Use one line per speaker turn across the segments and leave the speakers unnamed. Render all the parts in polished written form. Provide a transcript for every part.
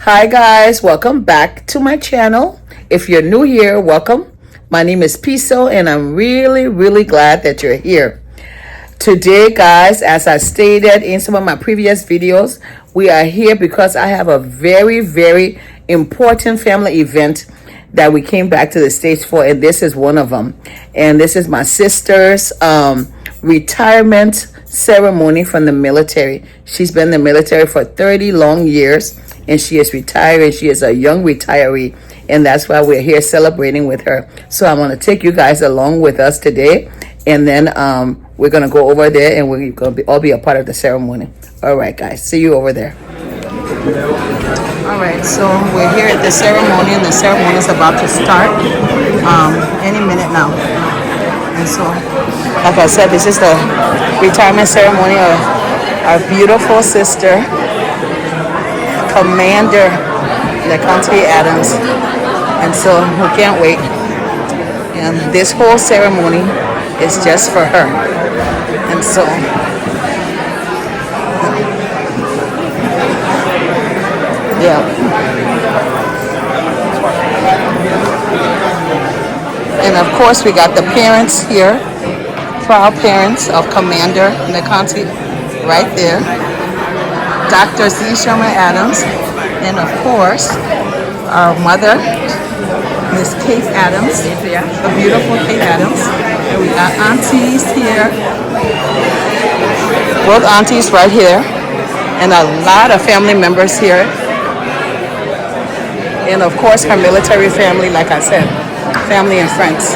Hi guys, welcome back to my channel. If you're new here, welcome. My name is Piso and I'm really glad that you're here. Today guys, as I stated in some of my previous videos, we are here because I have a very important family event that we came back to the States for, and this is one of them. And this is my sister's retirement ceremony from the military. She's been in the military for 30 long years and she is retiring. She is a young retiree, and that's why we're here celebrating with her. So I want to take you guys along with us today, and then we're going to go over there and we're going to all be a part of the ceremony. All right guys, see you over there. All right, so we're here at the ceremony, and the ceremony is about to start any minute now. And so, like I said, this is the retirement ceremony of our beautiful sister, Commander Nehkonti Adams. And so we can't wait. And this whole ceremony is just for her. And so, yeah. And of course, we got the parents here, proud parents of Commander Nehkonti, right there. Dr. Z. Sherman Adams, and of course, our mother, Miss Kate Adams, the beautiful Kate Adams. And we got aunties here, both aunties right here, and a lot of family members here. And of course, her military family, like I said, family and friends.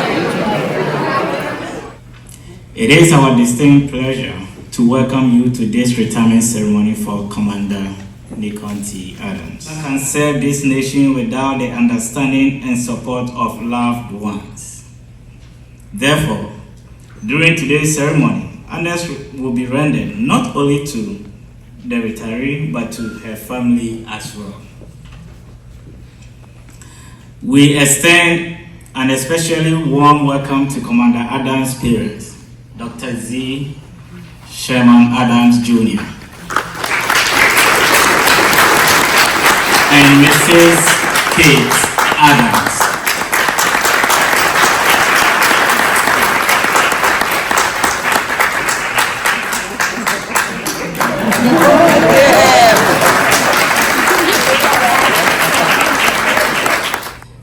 It is our distinct pleasure to welcome you to this retirement ceremony for Commander Nehkonti Adams. I can serve this nation without the understanding and support of loved ones. Therefore, during today's ceremony, honors will be rendered not only to the retiree, but to her family as well. We extend an especially warm welcome to Commander Adams' parents, Dr. Z. Sherman Adams Jr. and Mrs. Kate Adams.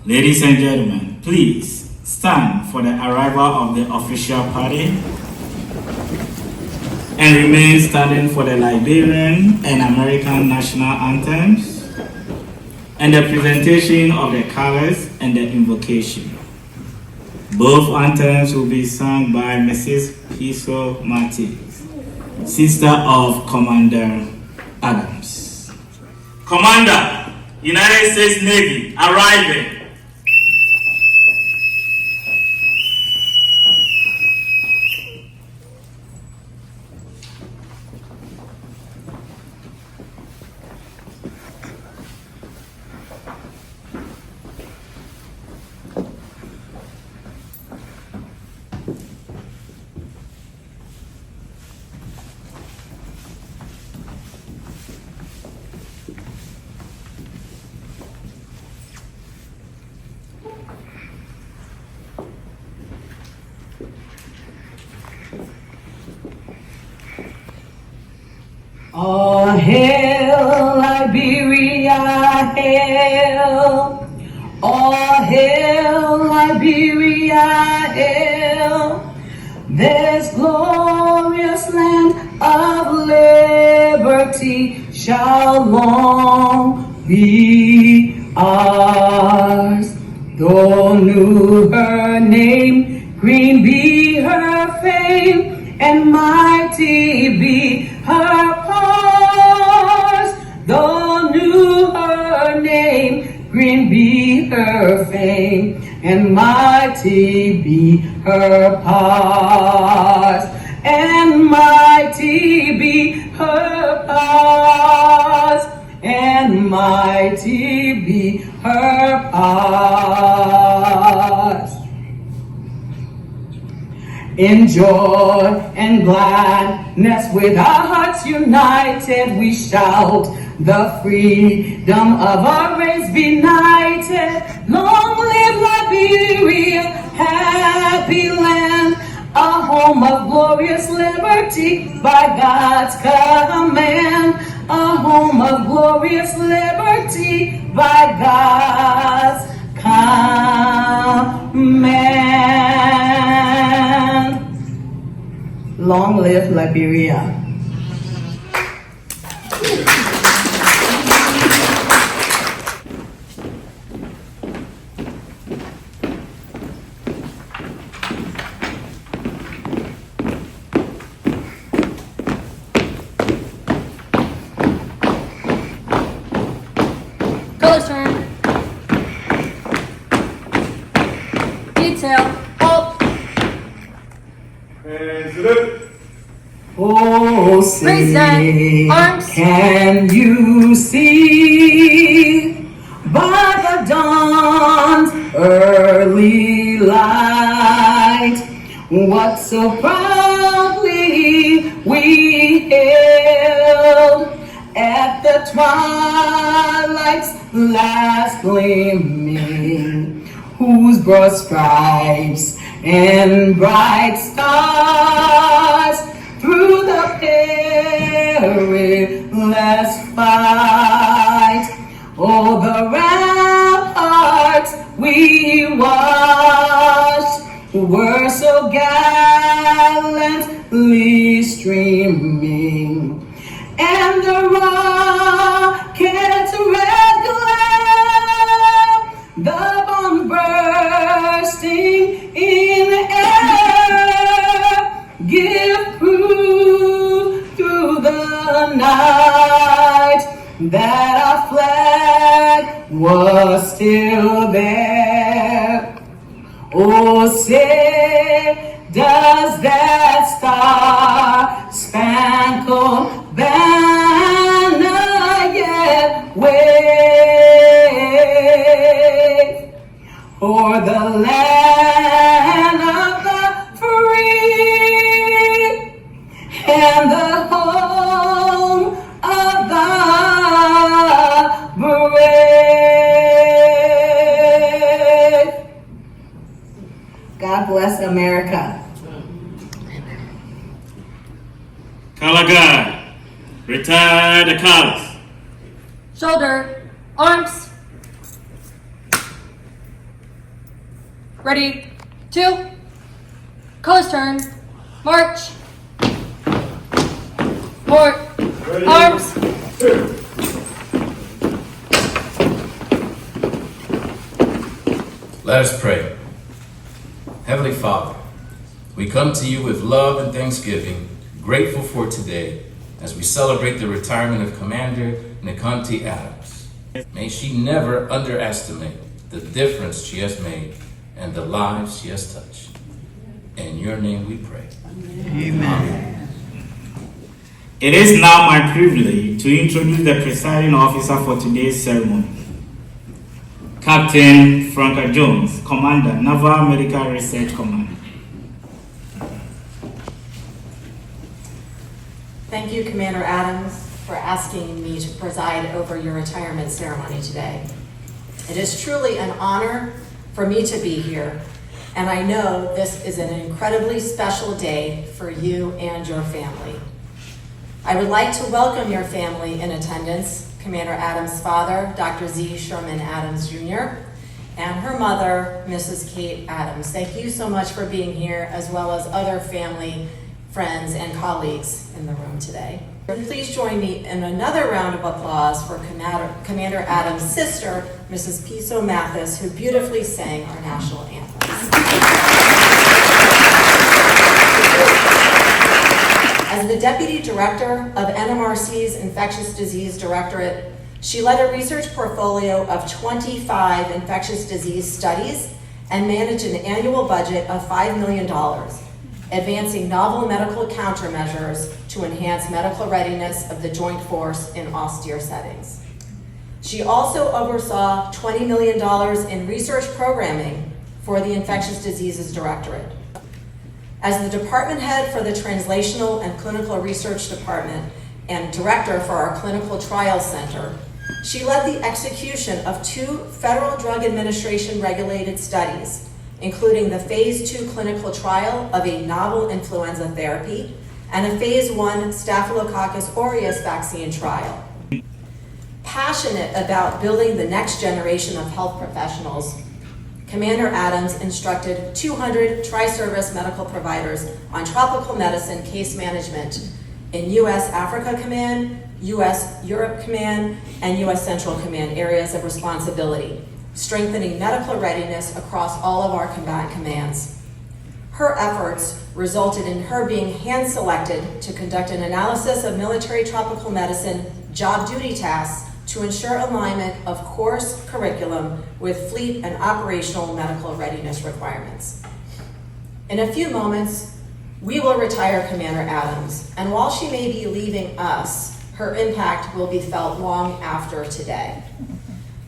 Ladies and gentlemen, please stand for the arrival of the official party and remain standing for the Liberian and American national anthems and the presentation of the colors and the invocation. Both anthems will be sung by Mrs. Piso Martins, sister of Commander Adams. Commander, United States Navy, arriving.
All hail Liberia, hail! All hail Liberia, hail! This glorious land of liberty shall long be ours. Though new her name, green be her fame, and mighty be her pause. Though new her name, green be her fame, and mighty be her pause. And mighty be her pause, and mighty be her pause. In joy and gladness, with our hearts united, we shout the freedom of our race be united. Long live Liberia, happy land, a home of glorious liberty by God's command. A home of glorious liberty by God's command. Long live Liberia.
Colors turn. Detail. Halt.
Oh, say,
Raise that. Arms.
can you see by the dawn's early light what so proudly we hailed at the twilight's last gleaming, whose broad stripes and bright stars through the perilous fight, oh, the ramparts we watched were so gallantly streaming, and the rocket's red glare, the bomb bursting in air, give proof through the night that our flag was still there. Oh, say, does that star-spangled banner yet wave o'er the land of the free and the home of the brave? God bless America.
Color guard, retire the colors.
Shoulder. Arms. Ready. 2. Colors turn. March. More. Arms.
Let us pray. Heavenly Father, we come to you with love and thanksgiving, grateful for today as we celebrate the retirement of Commander Nehkonti Adams. May she never underestimate the difference she has made and the lives she has touched. In your name we pray. Amen.
It is now my privilege to introduce the presiding officer for today's ceremony, Captain Franca Jones, Commander, Naval Medical Research Command.
Thank you, Commander Adams, for asking me to preside over your retirement ceremony today. It is truly an honor for me to be here, and I know this is an incredibly special day for you and your family. I would like to welcome your family in attendance, Commander Adams' father, Dr. Z. Sherman Adams Jr., and her mother, Mrs. Kate Adams. Thank you so much for being here, as well as other family, friends, and colleagues in the room today. Please join me in another round of applause for Commander Adams' sister, Mrs. Piso Mathis, who beautifully sang our national anthem. As the Deputy Director of NMRC's Infectious Disease Directorate, she led a research portfolio of 25 infectious disease studies and managed an annual budget of $5 million, advancing novel medical countermeasures to enhance medical readiness of the Joint Force in austere settings. She also oversaw $20 million in research programming for the Infectious Diseases Directorate. As the department head for the Translational and Clinical Research Department, and director for our Clinical Trials Center. She led the execution of 2 Federal Drug Administration regulated studies, including the Phase 2 clinical trial of a novel influenza therapy and a Phase 1 Staphylococcus aureus vaccine trial. Passionate about building the next generation of health professionals, Commander Adams instructed 200 tri-service medical providers on tropical medicine case management in U.S. Africa Command, U.S. Europe Command, and U.S. Central Command areas of responsibility, strengthening medical readiness across all of our combatant commands. Her efforts resulted in her being hand-selected to conduct an analysis of military tropical medicine job duty tasks to ensure alignment of course curriculum with fleet and operational medical readiness requirements. In a few moments, we will retire Commander Adams, and while she may be leaving us, her impact will be felt long after today.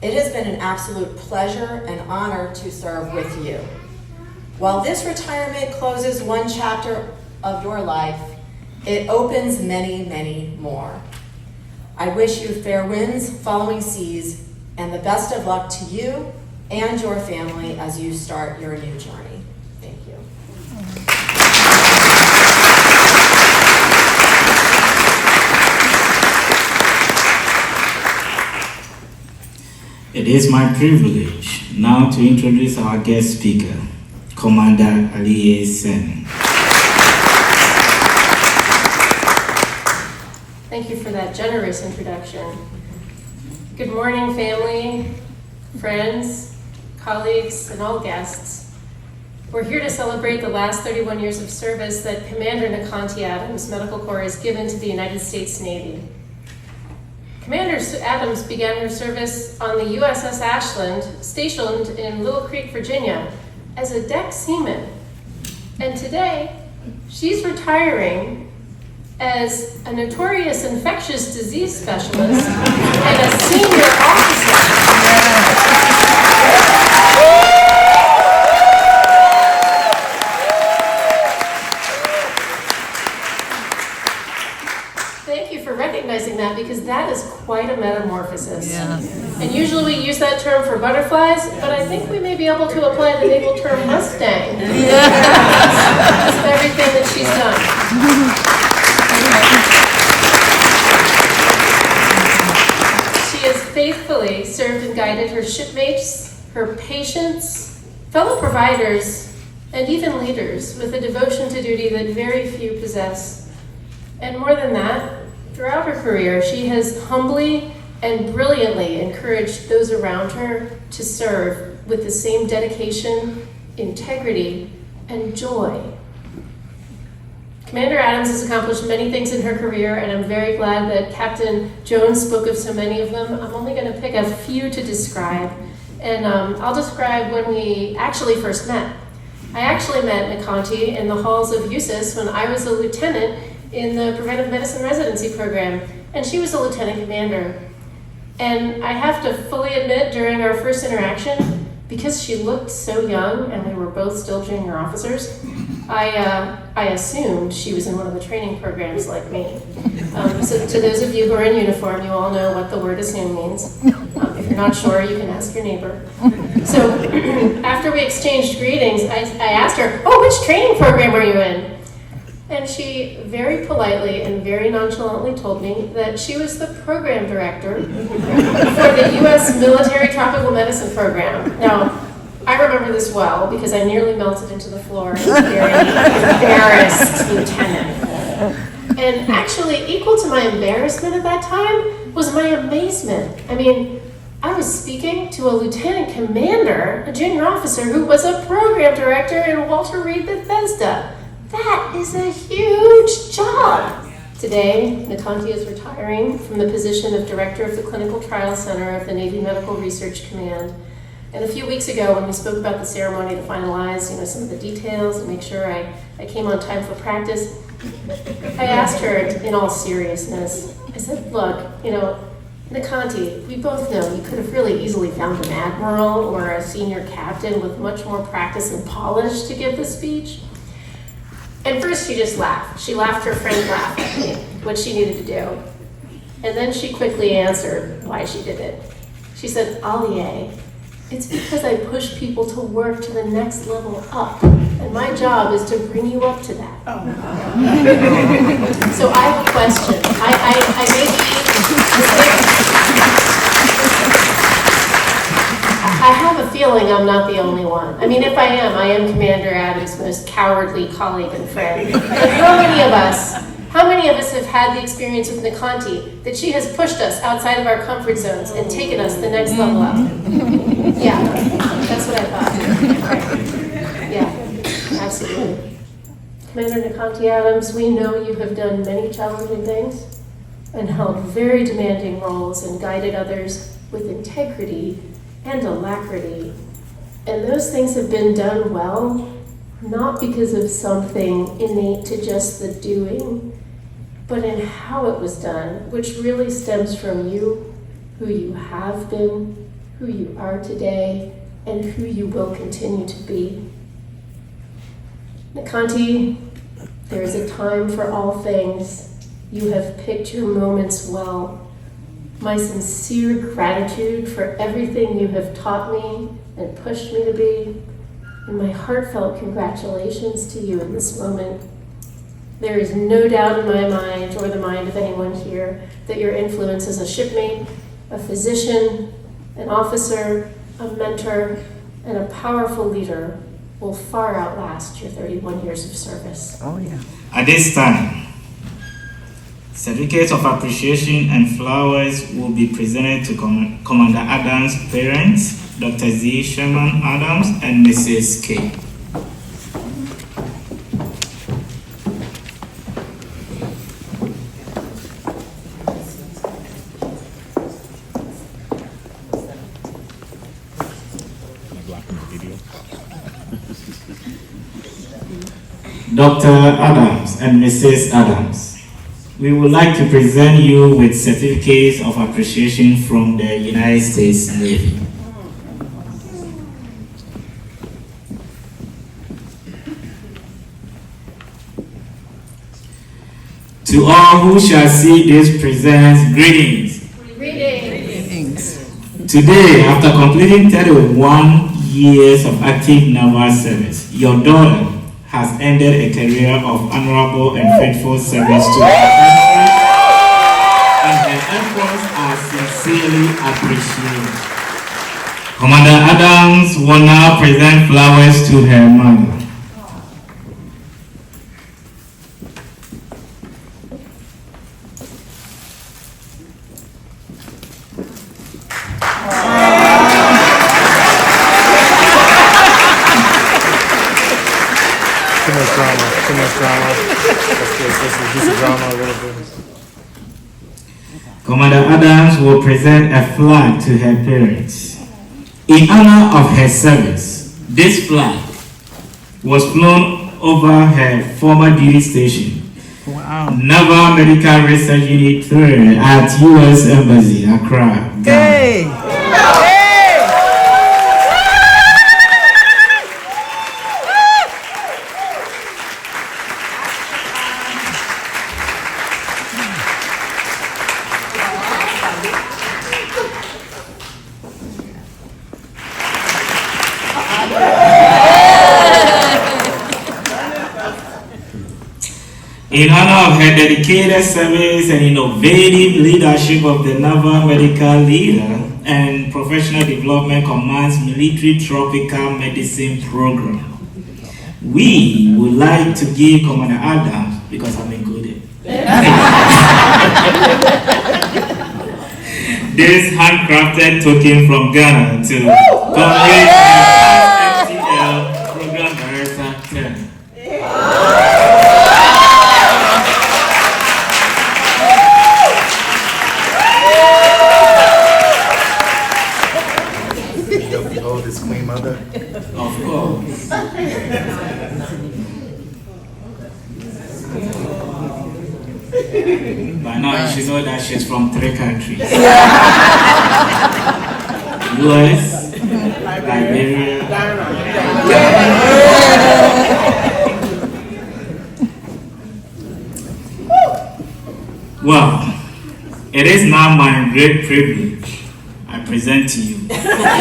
It has been an absolute pleasure and honor to serve with you. While this retirement closes one chapter of your life, it opens many, many more. I wish you fair winds following seas and the best of luck to you and your family as you start your new journey. Thank you.
It is my privilege now to introduce our guest speaker, Commander Aliye Sen.
Thank you for that generous introduction. Good morning, family, friends, colleagues, and all guests. We're here to celebrate the last 31 years of service that Commander Nehkonti Adams, Medical Corps, has given to the United States Navy. Commander Adams began her service on the USS Ashland, stationed in Little Creek, Virginia, as a deck seaman. And today, she's retiring as a notorious infectious disease specialist and a senior officer. Thank you for recognizing that, because that is quite a metamorphosis.
Yes.
And usually we use that term for butterflies, but I think we may be able to apply the naval term Mustang. Because of everything that she's done. She has faithfully served and guided her shipmates, her patients, fellow providers, and even leaders with a devotion to duty that very few possess. And more than that, throughout her career, she has humbly and brilliantly encouraged those around her to serve with the same dedication, integrity, and joy. Commander Adams has accomplished many things in her career, and I'm very glad that Captain Jones spoke of so many of them. I'm only going to pick a few to describe, and I'll describe when we actually first met. I actually met Nehkonti in the halls of USIS when I was a lieutenant in the preventive medicine residency program, and she was a lieutenant commander. And I have to fully admit, during our first interaction, because she looked so young and we were both still junior officers, I assumed she was in one of the training programs like me. So to those of you who are in uniform, you all know what the word assume means. If you're not sure, you can ask your neighbor. So after we exchanged greetings, I asked her, "Oh, which training program are you in?" And she very politely and very nonchalantly told me that she was the program director for the U.S. Military Tropical Medicine Program. Now, I remember this well because I nearly melted into the floor as a very embarrassed lieutenant. And actually, equal to my embarrassment at that time was my amazement. I mean, I was speaking to a lieutenant commander, a junior officer, who was a program director in Walter Reed Bethesda. That is a huge job. Today, Nehkonti is retiring from the position of Director of the Clinical Trials Center of the Navy Medical Research Command. And a few weeks ago, when we spoke about the ceremony to finalize, some of the details and make sure I came on time for practice, I asked her in all seriousness, I said, "Look, Nehkonti, we both know you could have really easily found an admiral or a senior captain with much more practice and polish to give the speech. And first she just laughed. She laughed, her friend laughed at me, what she needed to do. And then she quickly answered why she did it. She said, Allie, it's because I push people to work to the next level up. And my job is to bring you up to that. So I have a question. I have a feeling I'm not the only one. I mean, if I am Commander Adams' most cowardly colleague and friend. But how many of us have had the experience with Nehkonti that she has pushed us outside of our comfort zones and taken us the next level up? Yeah, that's what I thought. Right. Yeah, absolutely. Commander Nehkonti Adams, we know you have done many challenging things and held very demanding roles and guided others with integrity and alacrity. And those things have been done well, not because of something innate to just the doing, but in how it was done, which really stems from you, who you have been, who you are today, and who you will continue to be. Nehkonti, there is a time for all things. You have picked your moments well. My sincere gratitude for everything you have taught me and pushed me to be, and my heartfelt congratulations to you in this moment. There is no doubt in my mind, or the mind of anyone here, that your influence as a shipmate, a physician, an officer, a mentor, and a powerful leader will far outlast your 31 years of service.
Oh, yeah.
At this time, certificates of appreciation and flowers will be presented to Commander Adams' parents, Dr. Z. Sherman Adams and Mrs. K. Dr. Adams and Mrs. Adams, we would like to present you with certificates of appreciation from the United States Navy. To all who shall see this presents greetings.
Greetings.
Today, after completing 31 years of active naval service, your daughter has ended a career of honorable and faithful service to her country, and her efforts are sincerely appreciated. Commander Adams will now present flowers to her mother.
Too much drama. Let's do some drama a little bit.
Commander Adams will present a flag to her parents. In honor of her service, this flag was flown over her former duty station, Naval Medical Research Unit 3 at U.S. Embassy, Accra, Ghana.
Hey!
In honor of her dedicated service and innovative leadership of the Naval Medical Leader and Professional Development Command's Military Tropical Medicine Program, we would like to give Commander Adams, because I'm included, this handcrafted token from Ghana to commemorate her FTL Program Director 10.
Behold his queen mother.
Of course. By now you should know that she's from 3 countries. US, Liberia, Well, it is now my great privilege. I present to you Nehkonti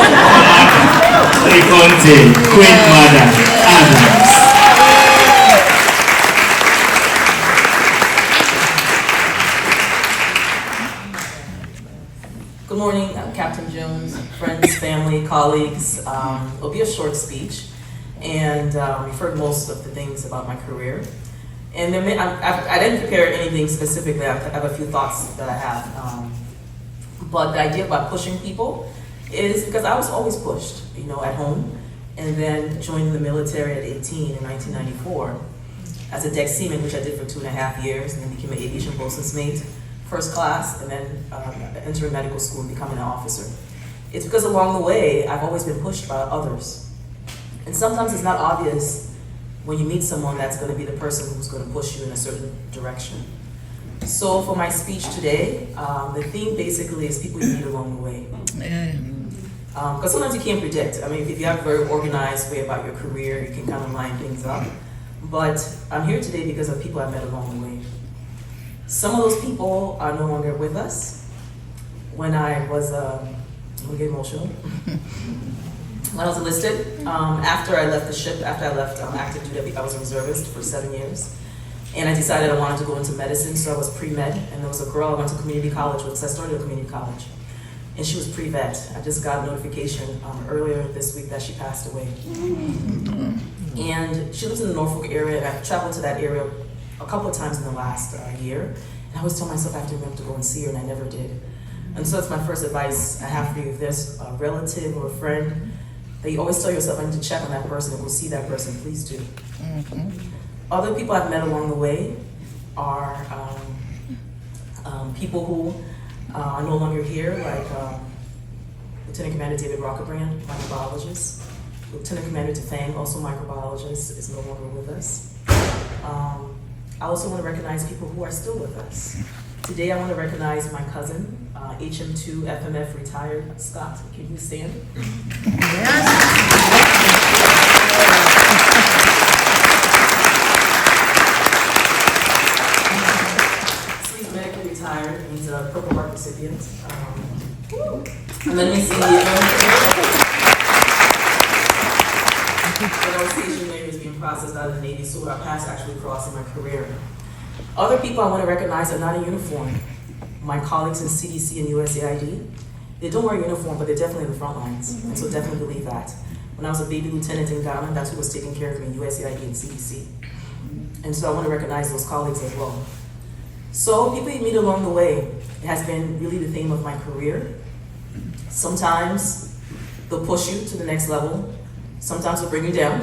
Queen Mother Adams.
Good morning, Captain Jones, friends, family, colleagues. It'll be a short speech, and you've heard most of the things about my career. And I didn't prepare anything specifically. I have a few thoughts that I have. But the idea about pushing people is because I was always pushed, at home, and then joined the military at 18 in 1994 as a deck seaman, which I did for 2.5 years, and then became an aviation boatswain's mate, first class, and then entering medical school and becoming an officer. It's because along the way, I've always been pushed by others. And sometimes it's not obvious when you meet someone that's going to be the person who's going to push you in a certain direction. So for my speech today, the theme basically is people you meet along the way. Because sometimes you can't predict. I mean, if you have a very organized way about your career, you can kind of line things up. But I'm here today because of people I've met along the way. Some of those people are no longer with us. When I was, I'm gonna get emotional. When I was enlisted, after I left the ship, after I left active duty, I was a reservist for 7 years. And I decided I wanted to go into medicine, so I was pre-med. And there was a girl I went to community college with, so I started a community college. And she was pre-vet. I just got a notification earlier this week that she passed away. And she lives in the Norfolk area, and I've traveled to that area a couple of times in the last year. And I always told myself I have to remember to go and see her, and I never did. And so that's my first advice I have for you. If there's a relative or a friend that you always tell yourself, I need to check on that person and go see that person, please do. Other people I've met along the way are people who are no longer here, like Lieutenant Commander David Rockerbrand, microbiologist. Lieutenant Commander Tefang, also microbiologist, is no longer with us. I also want to recognize people who are still with us. Today I want to recognize my cousin, HM2 FMF retired Scott. Can you stand? So he's medically retired. He's a Purple Heart recipient. And then we see the name is being processed out of the Navy, so our paths actually crossed in my career. Other people I want to recognize are not in uniform. My colleagues in CDC and USAID, they don't wear a uniform, but they're definitely in the front lines, and so definitely believe that. When I was a baby lieutenant in Ghana, that's who was taking care of me, USAID and CDC. And so I want to recognize those colleagues as well. So people you meet along the way, it has been really the theme of my career. Sometimes they'll push you to the next level. Sometimes they'll bring you down.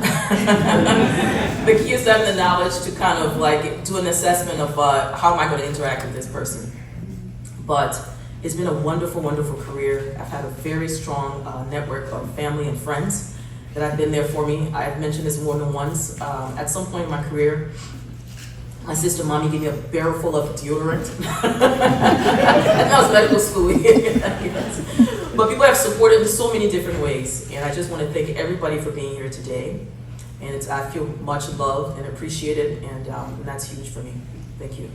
The key is to have the knowledge to kind of like do an assessment of how am I going to interact with this person. But it's been a wonderful, wonderful career. I've had a very strong network of family and friends that have been there for me. I've mentioned this more than once. At some point in my career, my sister mommy gave me a barrel full of deodorant. That was medical school. But people have supported in so many different ways. And I just want to thank everybody for being here today. And I feel much loved and appreciated, and that's huge for me. Thank you.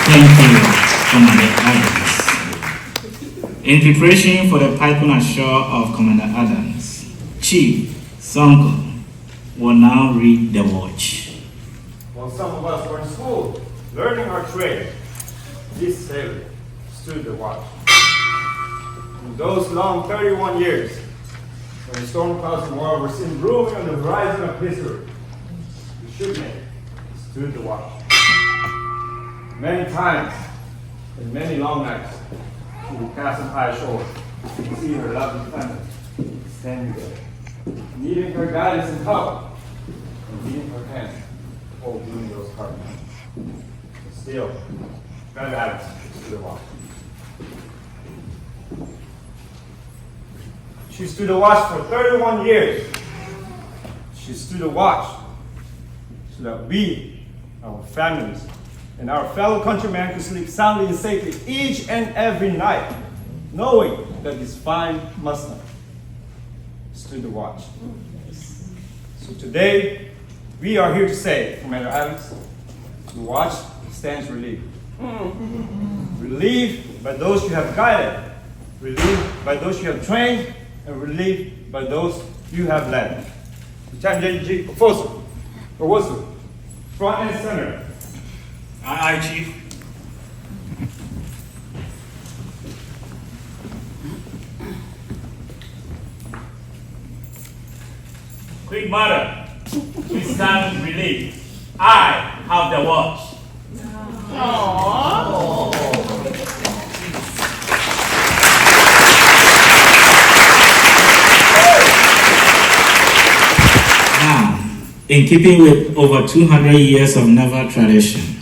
Thank you, Commander Adams. In preparation for the piping ashore of Commander Adams, Chief Sonko will now read the watch.
While some of us were in school, learning our trade, this sailor stood the watch. In those long 31 years, when the storm clouds of war were seen brewing on the horizon of history, the shipmate stood the watch. Many times, and many long nights, she would pass an eye ashore and see her lovely family standing there, needing her guidance and help, and needing her hand to hold doing those hard nights. But still, Commander Adams stood the watch. She stood the watch for 31 years. She stood the watch so that we, our families, and our fellow countrymen could sleep soundly and safely each and every night, knowing that this fine must not stood the watch. So today, we are here to say, Commander Adams, the watch stands relieved. Relieved by those you have guided, relieved by those you have trained, and relieved by those you have led. Lieutenant G. Owosu, front and center.
Aye, Chief. Quick Mother, please stand relieved. I have the watch. Now, in keeping with over 200 years of naval tradition,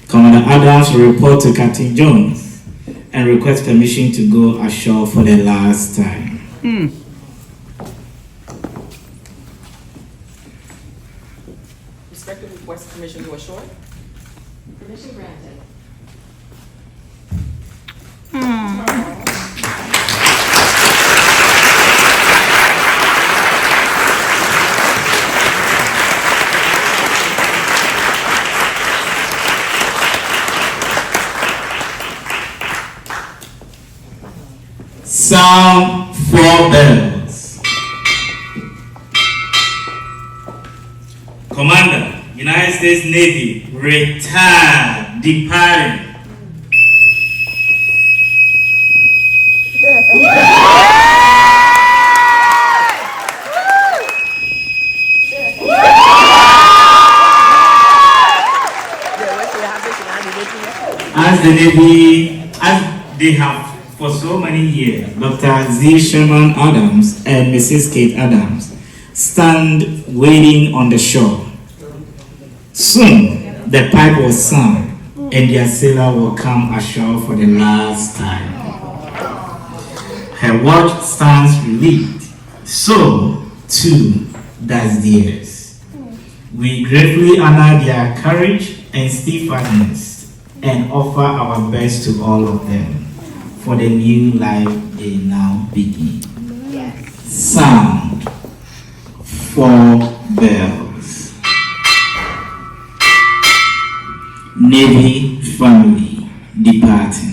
Commander Adams will report to Captain Jones and request permission to go ashore for the last time.
Respectfully request permission to ashore.
Permission granted.
Sound 4 bells. Commander, United States Navy, retired, departing. As the Navy, as they have for so many years, Dr. Z. Sherman Adams and Mrs. Kate Adams stand waiting on the shore. Soon, the pipe will sound and their sailor will come ashore for the last time. Her watch stands relieved, so too does theirs. We gratefully honor their courage and steadfastness and offer our best to all of them for the new life they now begin. Sound 4 bells. Navy family departing.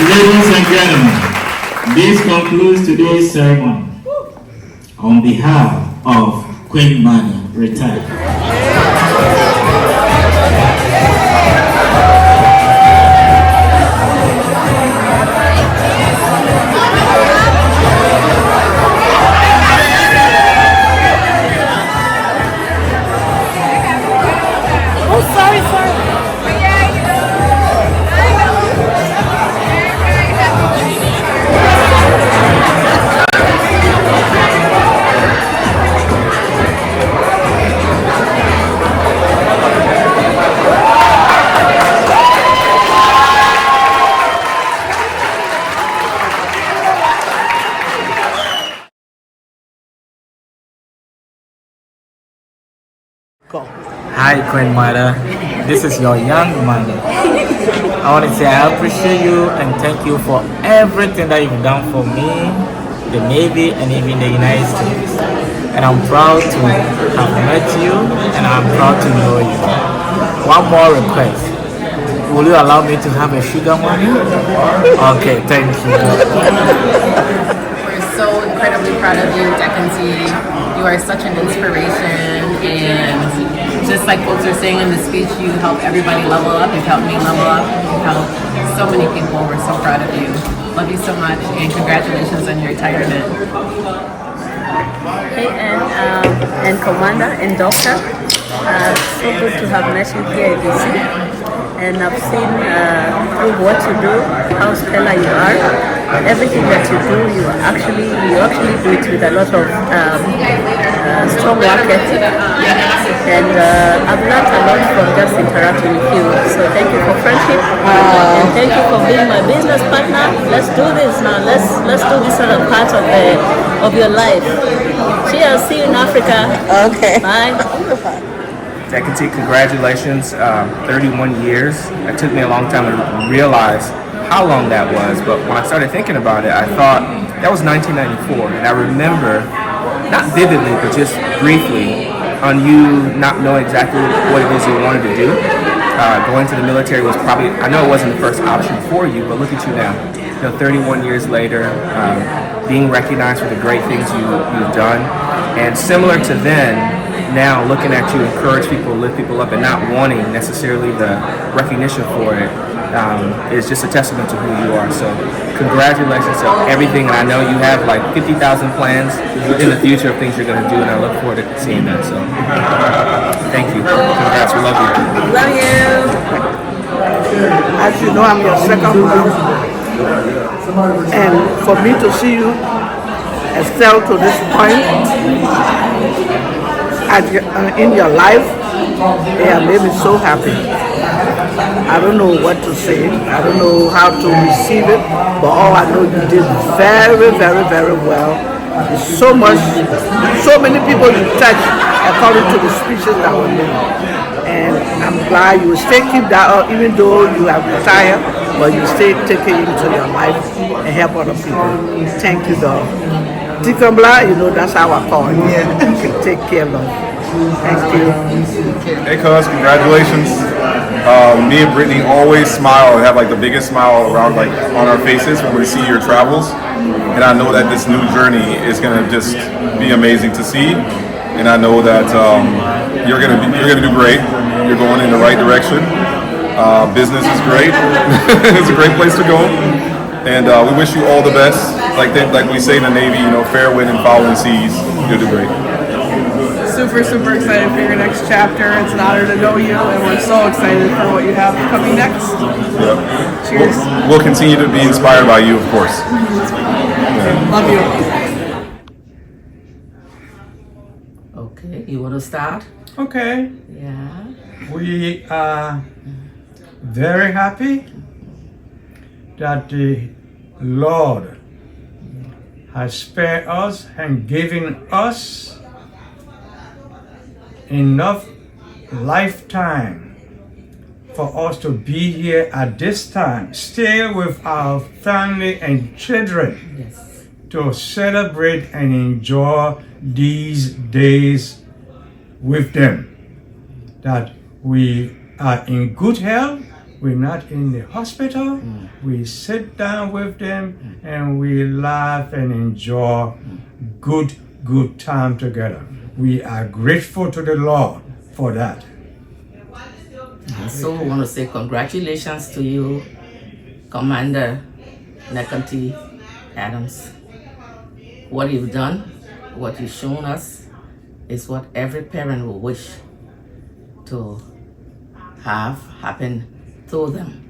Ladies and gentlemen, this concludes today's ceremony. On behalf of Queen Mother, retired.
Hi, Queen Mother. This is your young mother. I want to say I appreciate you and thank you for everything that you've done for me, the Navy, and even the United States. And I'm proud to have met you, and I'm proud to know you. One more request. Will you allow me to have a sugar mommy? Okay, thank you.
We're so incredibly proud of you, Nehkonti. You are such an inspiration, and just like folks are saying in the speech, you help everybody level up. You've helped me level up. You've helped so many people. We're so proud of you. Love you so much, and congratulations on your retirement.
Hey, and Commander and Doctor, so good to have met you here at DC. And I've seen through what you do, how stellar you are. Everything that you do, you actually do it with a lot of strong work ethic. And I've learned a lot from just interacting with you. So Thank you for friendship. And thank you for being my business partner. Let's do this now. Let's do this other part of your life. Cheers. See you in Africa.
Okay.
Bye.
Nehkonti, congratulations. 31 years. It took me a long time to realize how long that was, but when I started thinking about it, I thought that was 1994, and I remember, not vividly, but just briefly, on you not knowing exactly what it is you wanted to do. Going to the military was probably, I know it wasn't the first option for you, but look at you now. 31 years later, being recognized for the great things you've done, and similar to then, now looking at you encourage people, lift people up, and not wanting necessarily the recognition for it is just a testament to who you are. So congratulations to everything, and I know you have like 50,000 plans in the future of things you're going to do, and I look forward to seeing that. So thank you. Congrats. We love you.
Love you.
As you know, I'm your second mom, and for me to see you excel to this point in your life, it made me so happy. I don't know what to say. I don't know how to receive it, but all I know, you did very, very, very well. There's so many people you touched according to the speeches that were made. And I'm glad you still keep that up, even though you have retired, but you still take it into your life and help other people. Thank you, dog. Tikambla, you know, that's how I call it. Yeah. Take care, love. Thank you.
Hey, cuz, congratulations. Me and Brittany always smile and have like the biggest smile around like on our faces when we see your travels. And I know that this new journey is gonna just be amazing to see. And I know that you're gonna do great. You're going in the right direction. Business is great. It's a great place to go. And we wish you all the best. Like we say in the Navy, you know, fair wind and following seas. You'll do great.
Super excited for your next chapter. It's an honor to know you, and we're so excited for what you have coming next.
Yep.
Cheers.
We'll continue to be inspired by you, of course.
Love you.
Okay, you want to start?
Okay.
Yeah.
We are very happy that the Lord has spared us and given us enough lifetime for us to be here at this time, still with our family and children,
Yes.
to celebrate and enjoy these days with them. That we are in good health, we're not in the hospital, we sit down with them and we laugh and enjoy good time together. We are grateful to the Lord for that.
I also want to say congratulations to you, Commander Nehkonti Adams. What you've done, what you've shown us, is what every parent will wish to have happen to them.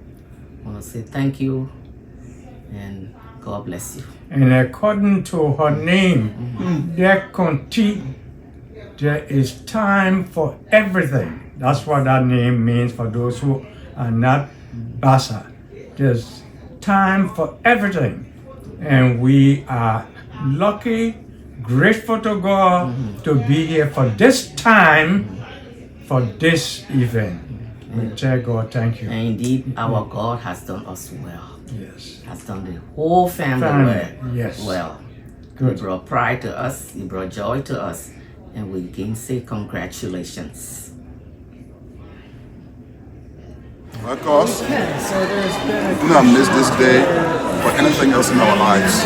I want to say thank you and God bless you.
And according to her name, Nehkonti, there is time for everything. That's what that name means for those who are not Bassa. There's time for everything. And we are lucky, grateful to God to be here for this time, for this event. We tell God thank you.
And indeed, our God has done us well.
Yes.
Has done the whole family well.
Yes.
Well.
Good.
He brought pride to us, he brought joy to us, and we can say congratulations.
Of course, we don't miss this day or anything else in our lives.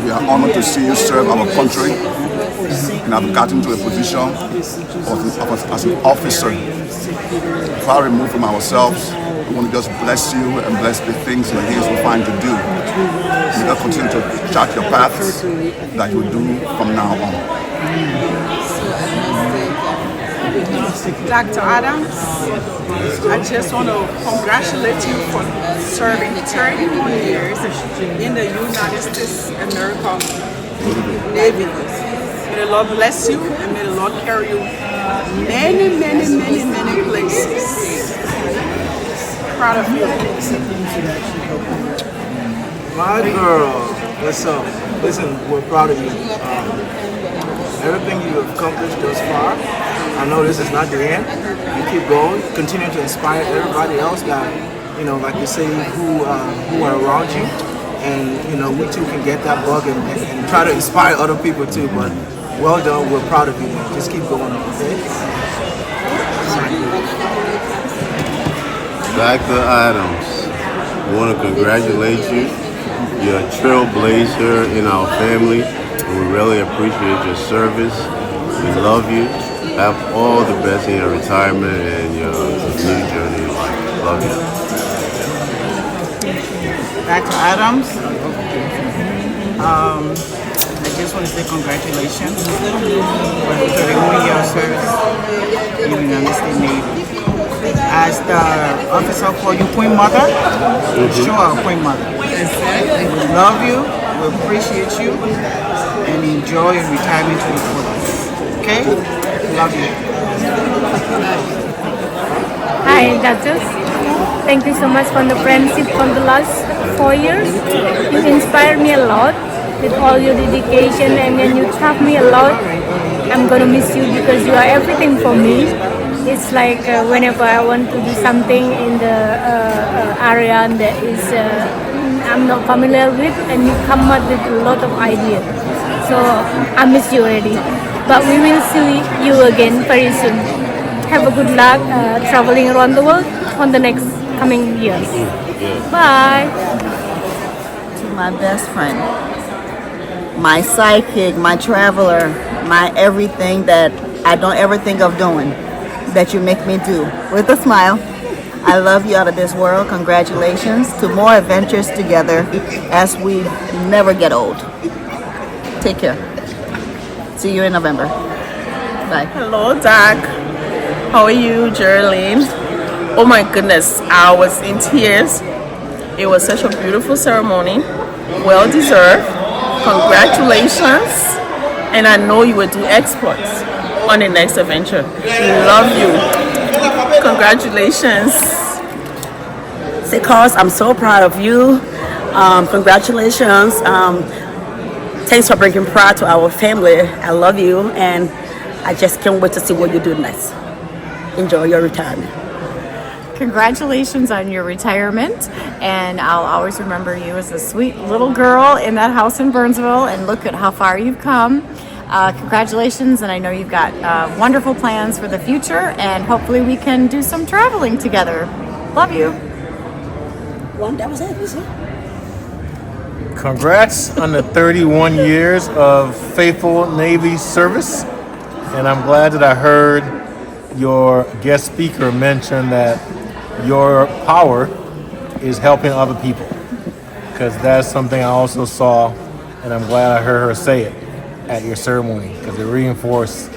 We are honored to see you serve our country and have gotten to a position as an officer. Far removed from ourselves, we want to just bless you and bless the things your hands will find to do. May God continue to chart your paths that you will do from now on.
Dr. Adams, I just want to congratulate you for serving 31 years in the United States of America Navy. May the Lord bless you and may the Lord carry you many places. proud of you.
My girl, what's up? Listen, we're proud of you. Everything you've accomplished thus far, I know this is not the end. You keep going, continue to inspire everybody else that, you know, like you say, who are around you. And, you know, we too can get that bug and try to inspire other people too. But well done, we're proud of you, man. Just keep going on, okay?
Dr. Adams, I want to congratulate you. You're a trailblazer in our family, and we really appreciate your service. We love you. Have all the best in your retirement and your new journey in life. Love you.
Dr. Adams, I just want to say congratulations for the 31-year service in the United States Navy. As the officer called you Queen Mother, sure, Queen Mother. We love you, we appreciate you, and enjoy your retirement to the fullest. Okay? Love you.
Hi, doctors. Thank you so much for the friendship for the last 4 years. You inspire me a lot with all your dedication, and then you taught me a lot. I'm gonna miss you because you are everything for me. It's like whenever I want to do something in the area that is I'm not familiar with, and you come up with a lot of ideas. So I miss you already. But we will see you again very soon. Have a good luck traveling around the world on the next coming years. Bye.
To my best friend, my sidekick, my traveler, my everything that I don't ever think of doing, that you make me do with a smile. I love you out of this world. Congratulations to more adventures together as we never get old. Take care. See you in November. Bye.
Hello, Doc. How are you, Geraldine? Oh my goodness, I was in tears. It was such a beautiful ceremony. Well deserved. Congratulations. And I know you will do exploits on the next adventure. Love you. Congratulations.
Because I'm so proud of you. Congratulations. Thanks for bringing pride to our family. I love you, and I just can't wait to see what you do next. Enjoy your retirement.
Congratulations on your retirement, and I'll always remember you as a sweet little girl in that house in Burnsville, and look at how far you've come. Congratulations, and I know you've got wonderful plans for the future, and hopefully we can do some traveling together. Love you.
Well, that was it.
Congrats on the 31 years of faithful Navy service, and I'm glad that I heard your guest speaker mention that your power is helping other people, because that's something I also saw, and I'm glad I heard her say it at your ceremony, because it reinforced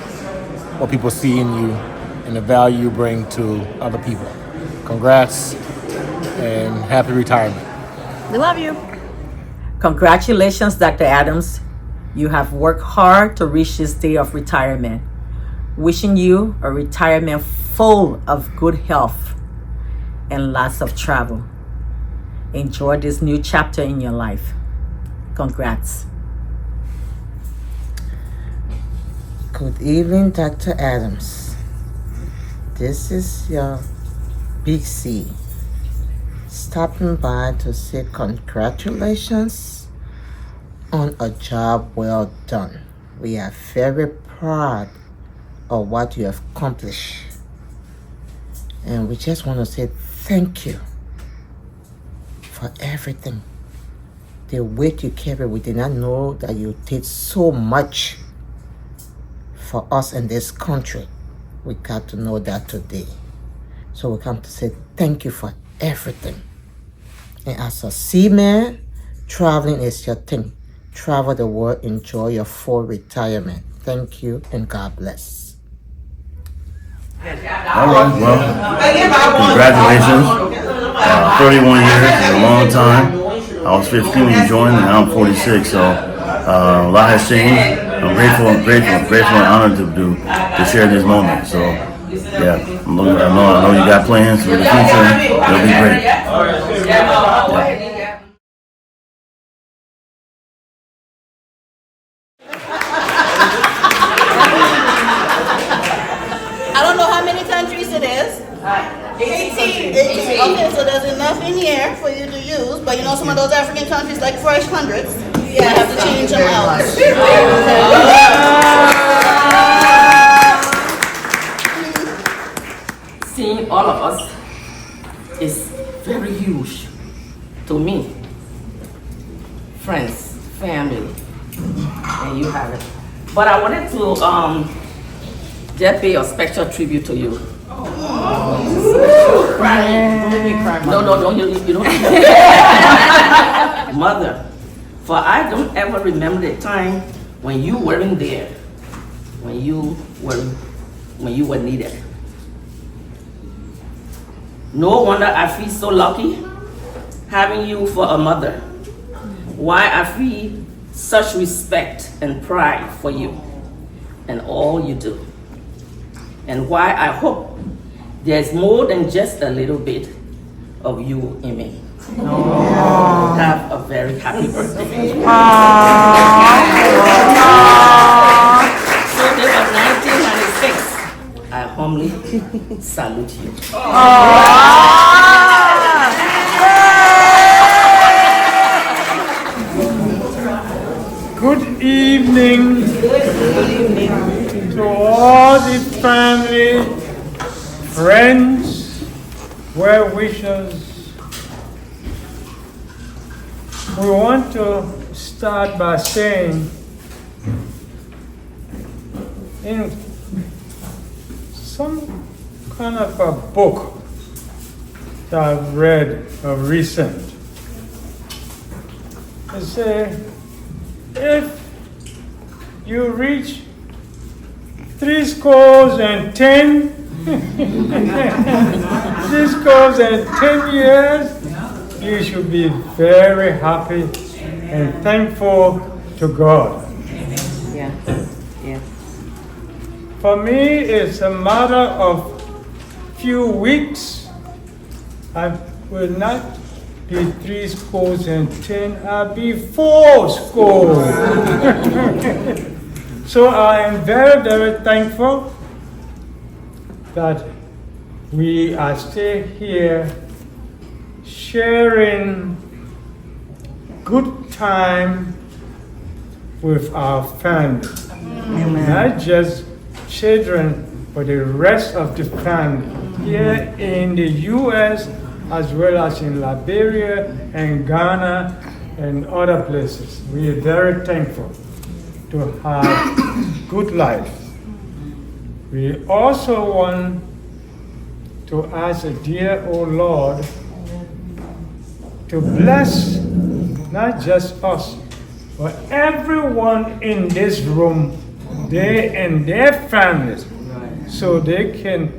what people see in you and the value you bring to other people. Congrats and happy retirement.
We love you.
Congratulations, Dr. Adams. You have worked hard to reach this day of retirement. Wishing you a retirement full of good health and lots of travel. Enjoy this new chapter in your life. Congrats.
Good evening, Dr. Adams. This is your Big C, stopping by to say congratulations on a job well done. We are very proud of what you have accomplished, and we just want to say thank you for everything. The weight you carry, we did not know that you did so much for us in this country. We got to know that today. So we come to say thank you for everything. And as a seaman, traveling is your thing. Travel the world, enjoy your full retirement. Thank you and God bless.
All right, well, congratulations. 31 years is a long time. I was 15 when you joined, and now I'm 46, so a lot has changed. I'm grateful and honored to share this moment. So yeah, I know you got plans for the future. It'll be great. Yeah.
I don't know how many countries it is. 18. Okay, so there's enough in here for you to use, but you know some of those African countries like fresh hundreds. You have to change them out.
Seeing all of us is very huge to me. Friends, family, and you have it. But I wanted to just pay a special tribute to you. No, you don't. Mother, for I don't ever remember the time when you weren't there, when you were needed. No wonder I feel so lucky having you for a mother. Why I feel such respect and pride for you and all you do. And why I hope there's more than just a little bit of you in me. Have a very happy birthday. So this was 1996. I humbly salute you.
Good evening to all the family, friends, well-wishers. We want to start by saying, in some kind of a book that I've read of recent, it says, if you reach 70 years, you should be very happy and thankful to God.
Yeah.
For me, it's a matter of few weeks. I will not be 70, I'll be 80. So I am very, very thankful that we are still here sharing good time with our family. Not just children, but the rest of the family here in the U.S. as well as in Liberia and Ghana and other places. We are very thankful to have good life. We also want to ask the dear O Lord to bless not just us, but everyone in this room, they and their families, so they can,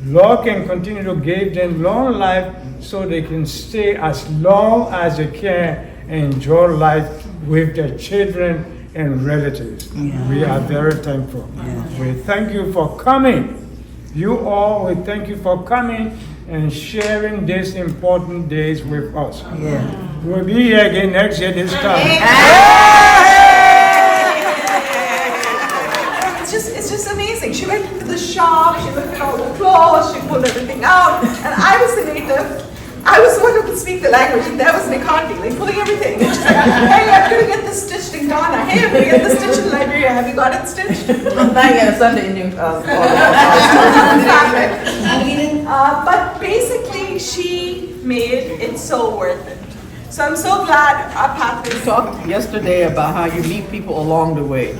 Lord can continue to give them long life so they can stay as long as they can and enjoy life with their children and relatives. We are very thankful. We thank you for coming. You all, we thank you for coming and sharing these important days with us. We'll be here again next year this time.
It's just amazing. She went into the shop, she looked at all the clothes, she pulled everything out, and I was the native. I was the one who could speak the language, and that was Nehkonti, like pulling everything. And she's like, hey, I'm going to get this stitched in Ghana. Hey, I'm going to get this stitched in Liberia. Have you got it stitched?
Not yet, Sunday in New
But basically, she made it so worth it. So I'm so glad our path is.
We talked yesterday about how you meet people along the way.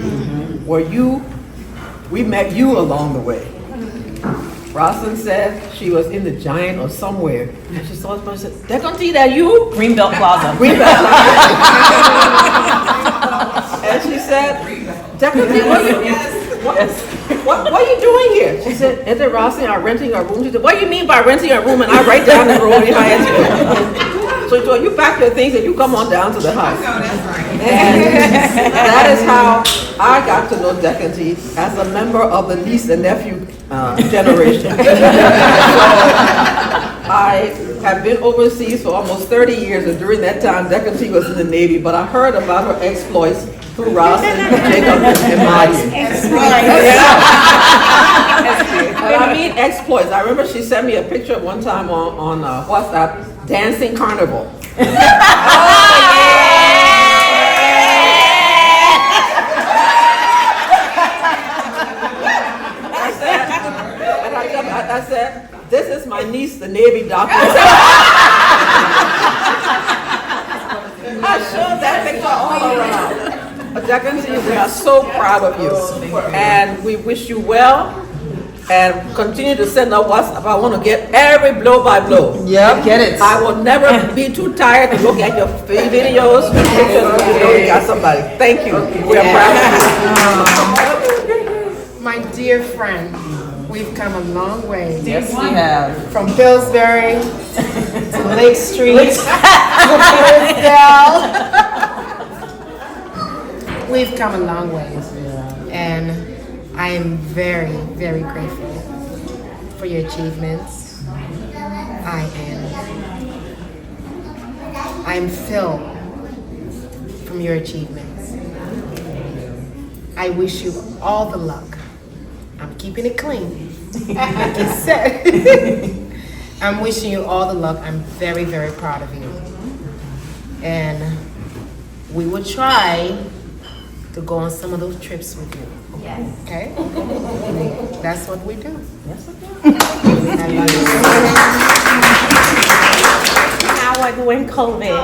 We met you along the way. Rosalind said she was in the Giant or somewhere, and she saw us and said, "Nehkonti, that you?"
Greenbelt Plaza.
Greenbelt. And she said, "Nehkonti, what are you doing here?" She said, "Ed and Rosalind are renting a room." She said, "What do you mean by renting a room?" And I write down the room if I had to. So she told you pack your things and you come on down to the house. And that is how I got to know Nehkonti as a member of the niece and nephew generation. I have been overseas for almost 30 years, and during that time, Nehkonti was in the Navy, but I heard about her exploits through Rosalind, Jacob, and Marty. But I mean exploits. I remember she sent me a picture one time on WhatsApp, dancing carnival. I said, this is my niece, the Navy doctor. I showed that picture all around. Nehkonti, we are so proud of you. And we wish you well. And continue to send us WhatsApp. I want to get every blow by blow.
Yep, get it.
I will never be too tired to look at your videos, pictures. You know you got somebody. Thank you. We are proud of you.
My dear friend, we've come a long way.
Yes, we have.
From Pillsbury to Lake Street to Hillsdale. We've come a long way. And I am very, very grateful for your achievements. I am filled from your achievements. I wish you all the luck. I'm keeping it clean, like you said. I'm wishing you all the luck. I'm very, very proud of you. And we will try to go on some of those trips with you. Yes. Okay? That's what we do. Yes,
How are doing COVID?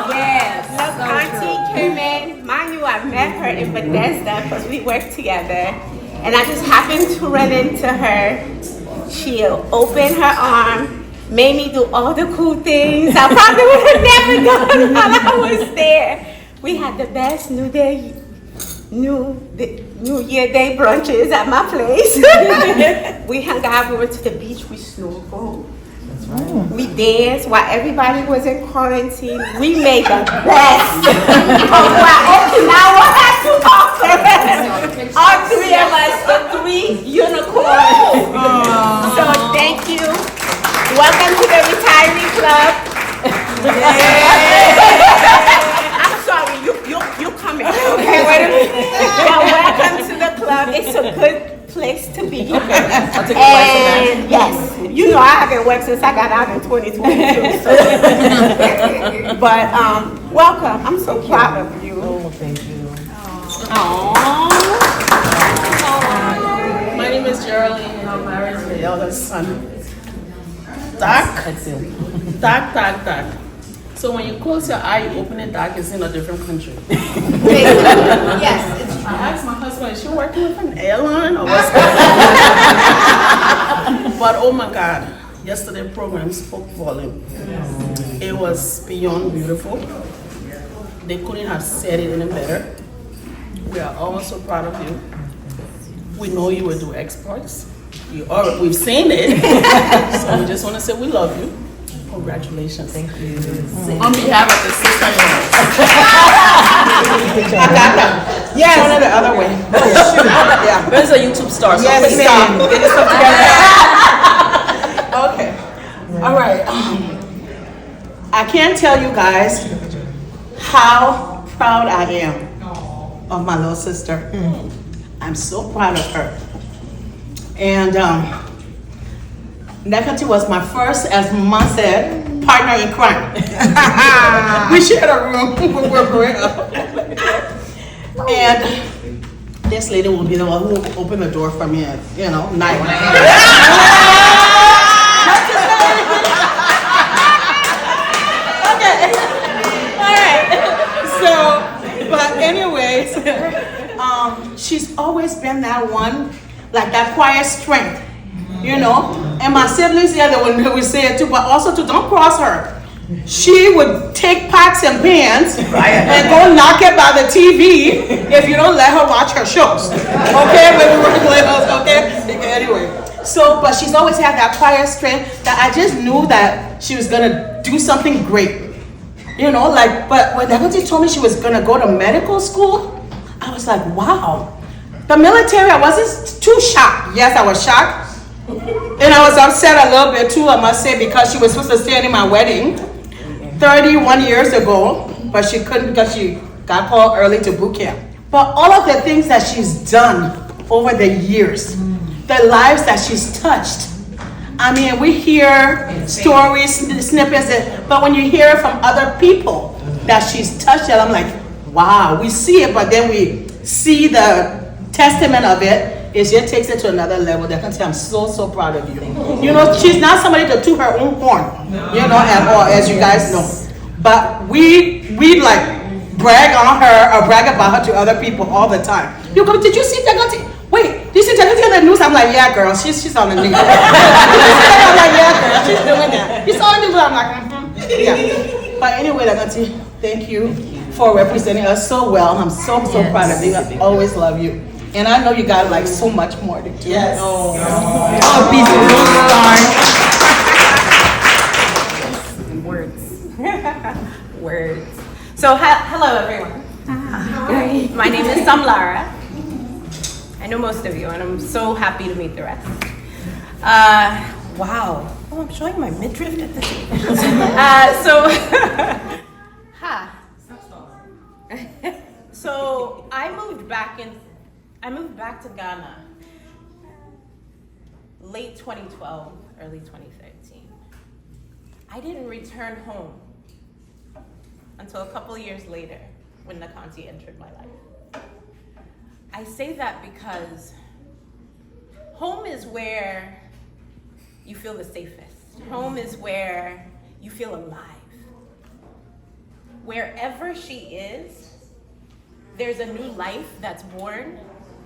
Yes. Look, Auntie came in. Mind you, I met her in Bethesda because we worked together. And I just happened to run into her. She opened her arm, made me do all the cool things I probably would have never done while I was there. We had the best New Year Day brunches at my place. We hung out, we went to the beach, we snorkeled. That's right. We danced while everybody was in quarantine. We made the best of what Okinawa had to offer. All three of us, the 3 unicorns. So thank you. Welcome to the retiree club. Sorry, you coming. Okay, wait a minute. Well, welcome to the club. It's a good place to be. Okay. I'll take and yes, you know I haven't worked since I got out in 2022. So. But welcome. I'm so proud of you.
Oh, thank you.
Aww. My name is Geraldine. I'm married to the eldest son. Doc. So when you close your eye, you open it, Doc is in a different country. Yes, it's true. I asked my husband, is she working with an airline or what's going on? But oh my God, yesterday's program spoke volume. It was beyond beautiful. They couldn't have said it any better. We are all so proud of you. We know you will do exploits. We've seen it. So we just want to say we love you. Congratulations. Thank you. On behalf of the sister-in-law.
Yes. Turn it the other way. Shoot. Yeah.
Where's a YouTube star? So
yes,
please
ma'am.
stop.
Get this stuff together. Okay. All right. I can't tell you guys how proud I am of my little sister. I'm so proud of her. And Nehkonti was my first, as Mama said, partner in crime. We shared a room when we were growing up. And this lady will be the one who will open the door for me at, night. Okay. All right. So, but anyways, she's always been that one, like that quiet strength. And my siblings here, they would say it too, but also to don't cross her. She would take pots and pans and go knock it by the TV if you don't let her watch her shows. Okay, when we were little, okay? Anyway, so, but she's always had that quiet strength that I just knew that she was gonna do something great. But when Nehkonti told me she was gonna go to medical school, I was like, wow. The military, I wasn't too shocked. Yes, I was shocked. And I was upset a little bit too, I must say, because she was supposed to stay in my wedding 31 years ago, but she couldn't because she got called early to boot camp. But all of the things that she's done over the years, the lives that she's touched. I mean, we hear stories, snippets, but when you hear from other people that she's touched it, I'm like, wow, we see it, but then we see the testament of it. It just takes it to another level. That can say, I'm so proud of you. You know, she's not somebody to toot her own horn, you know, at all, as you guys know. But we like brag on her or brag about her to other people all the time. You go, did you see Nehkonti? Wait, did you see Nehkonti on the news? I'm like, yeah, girl, she's on the news. I'm like, yeah, girl, she's doing that. You saw the news? I'm like, yeah. But anyway, Nehkonti, thank you for representing us so well. I'm so proud of you. I always love you. And I know you got like so much more to do.
Yes.
Oh,
peace
and words. Words. So, hello everyone. Hi. My name is Samlara. I know most of you, and I'm so happy to meet the rest. Wow. Oh, I'm showing my midriff at this. So I moved back to Ghana late 2012, early 2013. I didn't return home until a couple of years later when Nehkonti entered my life. I say that because home is where you feel the safest. Home is where you feel alive. Wherever she is, there's a new life that's born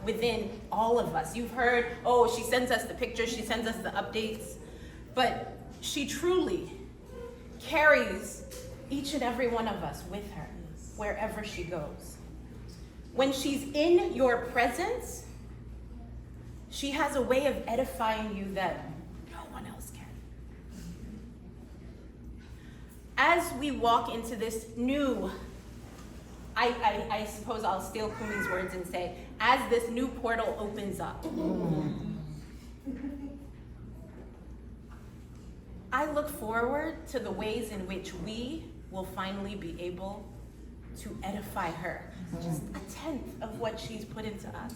within all of us. You've heard, oh, she sends us the pictures, she sends us the updates, but she truly carries each and every one of us with her wherever she goes. When she's in your presence, she has a way of edifying you that no one else can. As we walk into this new, I suppose I'll steal Kumi's words and say, as this new portal opens up, I look forward to the ways in which we will finally be able to edify her. Just a tenth of what she's put into us.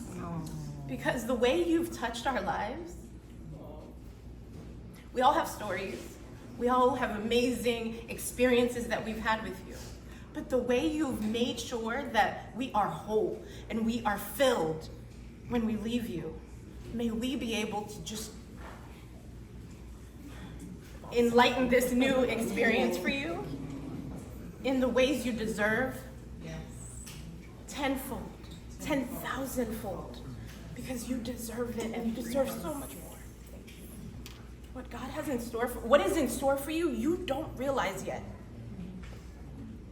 Because the way you've touched our lives, we all have stories. We all have amazing experiences that we've had with you. But the way you've made sure that we are whole and we are filled when we leave you, may we be able to just enlighten this new experience for you in the ways you deserve. Tenfold, 10,000-fold, because you deserve it and you deserve so much more. What God has in store what is in store for you, you don't realize yet.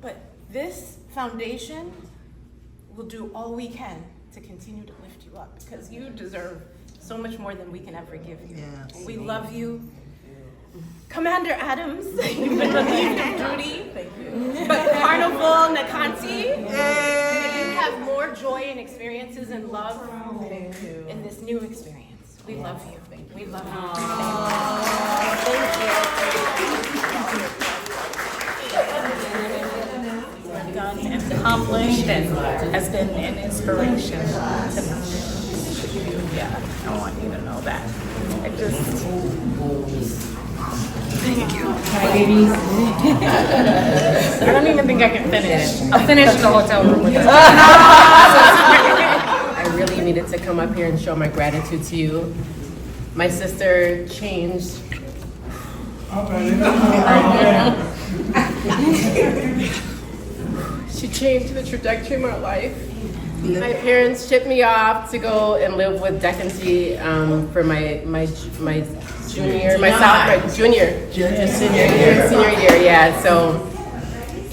But this foundation will do all we can to continue to lift you up, because you deserve so much more than we can ever give you. Yes. We love you. Commander Adams, you've been relieved of duty. Thank you. But Carnival Nehkonti, you have more joy and experiences and love in this new experience. We love you. We love you. Thank you. Done and accomplished and has been an inspiration to me. Yeah, I want you to know that. Thank you. I don't even think I can finish. I'll finish the hotel room with this.
I really needed to come up here and show my gratitude to you. My sister changed. She changed the trajectory of my life. My parents shipped me off to go and live with Nehkonti for my senior year, yeah. So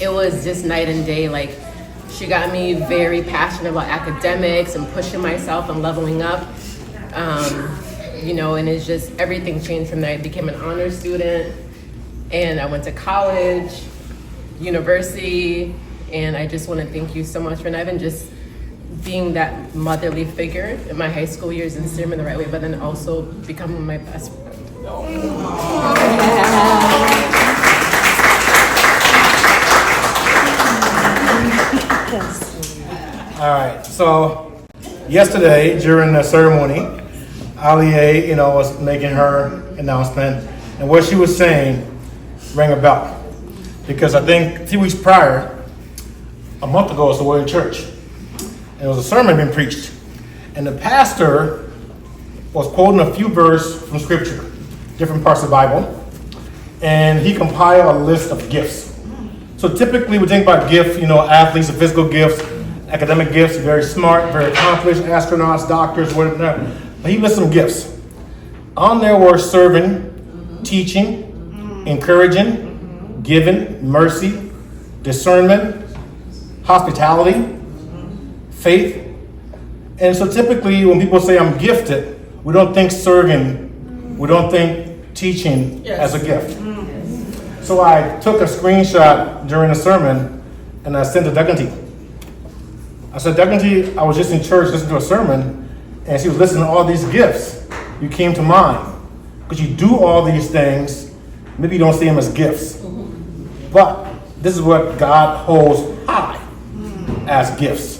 it was just night and day. Like, she got me very passionate about academics and pushing myself and leveling up. You know, and it's just, everything changed from there. I became an honor student, and I went to college, university, and I just want to thank you so much for not even just being that motherly figure in my high school years and steer me in the right way, but then also becoming my best friend.
All right, so yesterday during the ceremony, Alie, was making her announcement, and what she was saying rang a bell. Because I think a few weeks prior, a month ago, I was away in church, and there was a sermon being preached, and the pastor was quoting a few verses from scripture, different parts of the Bible, and he compiled a list of gifts. So typically we think about gifts, athletes, the physical gifts, academic gifts, very smart, very accomplished, astronauts, doctors, whatever. But he listed some gifts. On there were serving, teaching, encouraging, giving, mercy, discernment, hospitality, faith. And so typically when people say I'm gifted, we don't think serving, we don't think teaching as a gift. So I took a screenshot during the sermon and I sent to Nehkonti. I said, Nehkonti, I was just in church listening to a sermon and she was listening to all these gifts. You came to mind. Because you do all these things, maybe you don't see them as gifts. But this is what God holds high as gifts.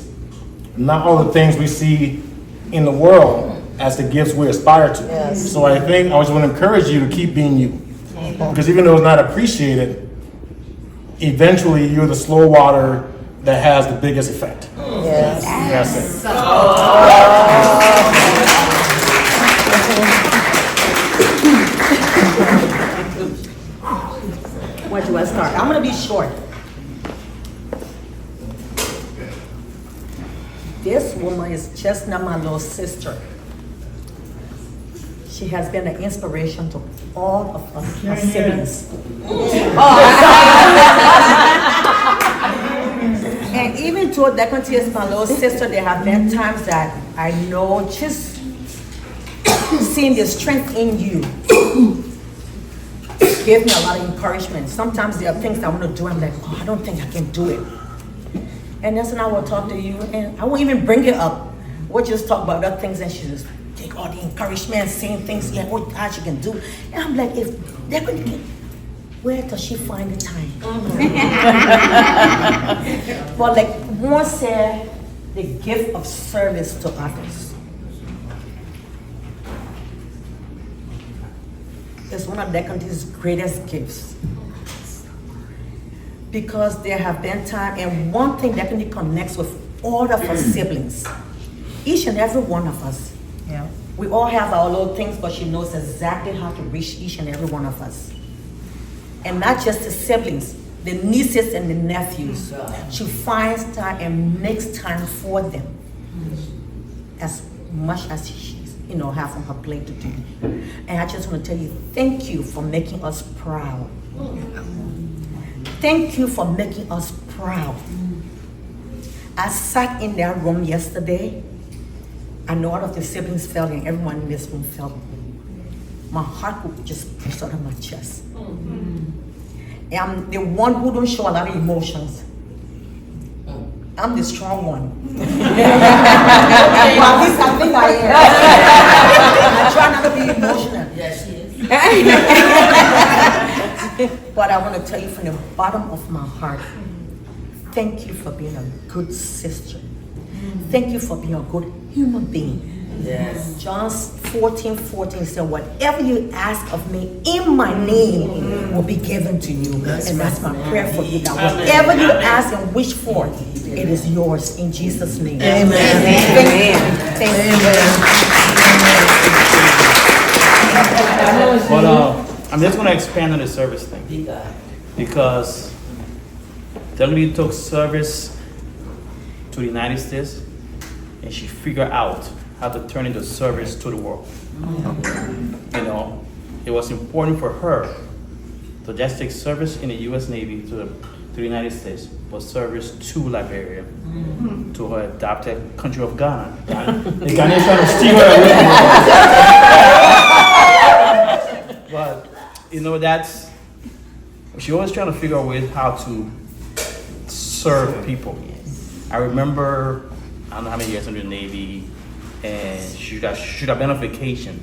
Not all the things we see in the world as the gifts we aspire to. Yes. So I think I just want to encourage you to keep being you. Because even though it's not appreciated, eventually you're the slow water that has the biggest effect.
Yes.
That's it.
Where do I start? I'm going to be short. This woman is just not my little sister. She has been an inspiration to all of us, her siblings. And even though Nehkonti is my little sister, there have been times that I know just seeing the strength in you gave me a lot of encouragement. Sometimes there are things I want to do, I'm like, oh, I don't think I can do it. And that's when I will talk to you, and I won't even bring it up. We'll just talk about other things, and she just take all the encouragement, saying things like, oh, God, she can do. And I'm like, if they're going to get, where does she find the time? But like one said, the gift of service to others. It's one of Nehkonti's greatest gifts. Because there have been times, and one thing Nehkonti connects with all of her siblings, each and every one of us. Yeah. We all have our little things, but she knows exactly how to reach each and every one of us. And not just the siblings, the nieces and the nephews. She finds time and makes time for them, as much as she have on her plate to do. And I just want to tell you, thank you for making us proud. Thank you for making us proud. I sat in that room yesterday. I know all of the siblings felt and everyone in this room felt. My heart would just push out of my chest. And I'm the one who don't show a lot of emotions. I'm the strong one. Well, at least I think I am. I try not to be emotional. Yes, she is. But I want to tell you from the bottom of my heart, thank you for being a good sister. Thank you for being a good human being. Yes. John 14:14 said, whatever you ask of me in my name will be given to you. And that's my prayer for you, that whatever you ask and wish for, it is yours in Jesus' name. Amen. Amen. Thank you.
But I'm just going to expand on the service thing. Because Nehkonti took service to the United States and she figured out how to turn into service to the world. It was important for her to just take service in the U.S. Navy to the United States, but service to Liberia, to her adopted country of Ghana. The Ghanaians trying to steal her away from her. But that's, she always trying to figure out ways how to serve people. I remember I don't know how many years in the Navy, and she got been on vacation.